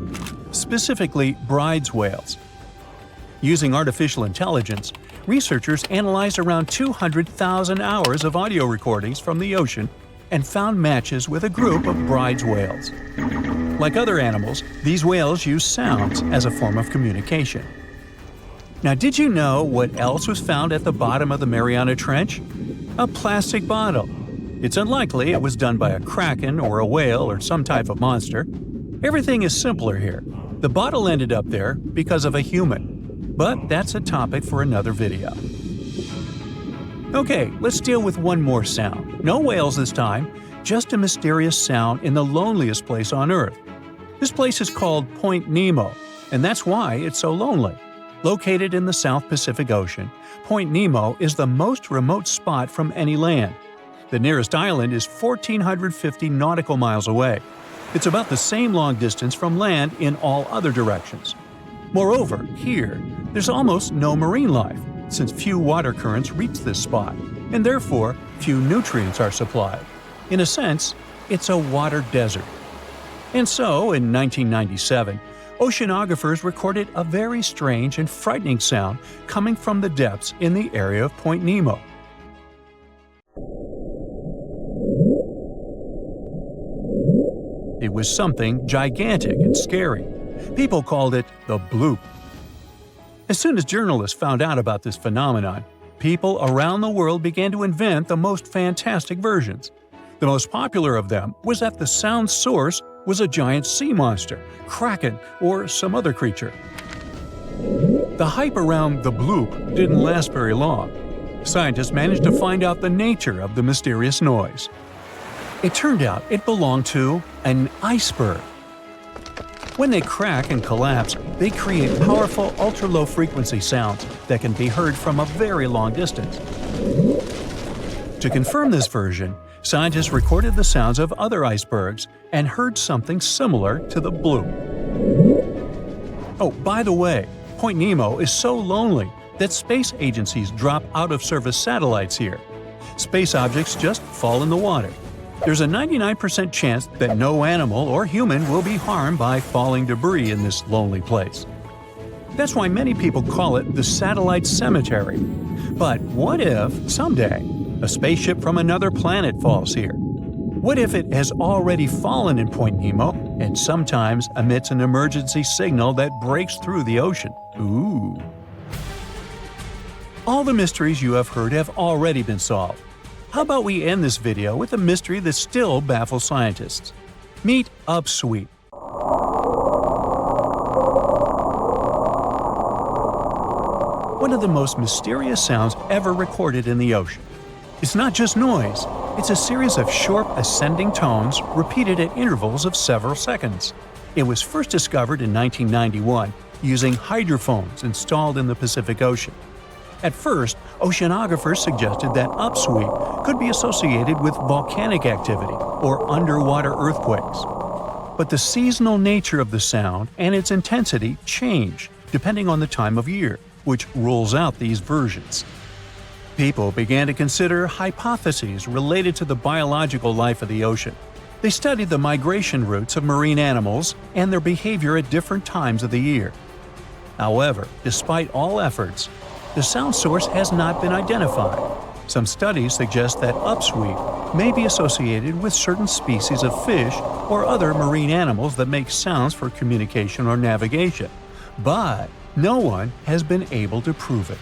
specifically Bride's whales. Using artificial intelligence, researchers analyzed around 200,000 hours of audio recordings from the ocean and found matches with a group of Bride's whales. Like other animals, these whales use sounds as a form of communication. Now, did you know what else was found at the bottom of the Mariana Trench? A plastic bottle. It's unlikely it was done by a kraken or a whale or some type of monster. Everything is simpler here. The bottle ended up there because of a human. But that's a topic for another video. Okay, let's deal with one more sound. No whales this time, just a mysterious sound in the loneliest place on Earth. This place is called Point Nemo, and that's why it's so lonely. Located in the South Pacific Ocean, Point Nemo is the most remote spot from any land. The nearest island is 1,450 nautical miles away. It's about the same long distance from land in all other directions. Moreover, here, there's almost no marine life, since few water currents reach this spot, and therefore few nutrients are supplied. In a sense, it's a water desert. And so, in 1997, oceanographers recorded a very strange and frightening sound coming from the depths in the area of Point Nemo. It was something gigantic and scary. People called it the bloop. As soon as journalists found out about this phenomenon, people around the world began to invent the most fantastic versions. The most popular of them was that the sound source was a giant sea monster, kraken, or some other creature. The hype around the bloop didn't last very long. Scientists managed to find out the nature of the mysterious noise. It turned out it belonged to an iceberg. When they crack and collapse, they create powerful ultra-low frequency sounds that can be heard from a very long distance. To confirm this version, scientists recorded the sounds of other icebergs and heard something similar to the bloop. Oh, by the way, Point Nemo is so lonely that space agencies drop out-of-service satellites here. Space objects just fall in the water. There's a 99% chance that no animal or human will be harmed by falling debris in this lonely place. That's why many people call it the satellite cemetery. But what if, someday, a spaceship from another planet falls here? What if it has already fallen in Point Nemo and sometimes emits an emergency signal that breaks through the ocean? Ooh. All the mysteries you have heard have already been solved. How about we end this video with a mystery that still baffles scientists? Meet upsweep. One of the most mysterious sounds ever recorded in the ocean. It's not just noise, it's a series of short ascending tones repeated at intervals of several seconds. It was first discovered in 1991 using hydrophones installed in the Pacific Ocean. At first, oceanographers suggested that upsweep could be associated with volcanic activity or underwater earthquakes. But the seasonal nature of the sound and its intensity change depending on the time of year, which rules out these versions. People began to consider hypotheses related to the biological life of the ocean. They studied the migration routes of marine animals and their behavior at different times of the year. However, despite all efforts, the sound source has not been identified. Some studies suggest that upsweep may be associated with certain species of fish or other marine animals that make sounds for communication or navigation, but no one has been able to prove it.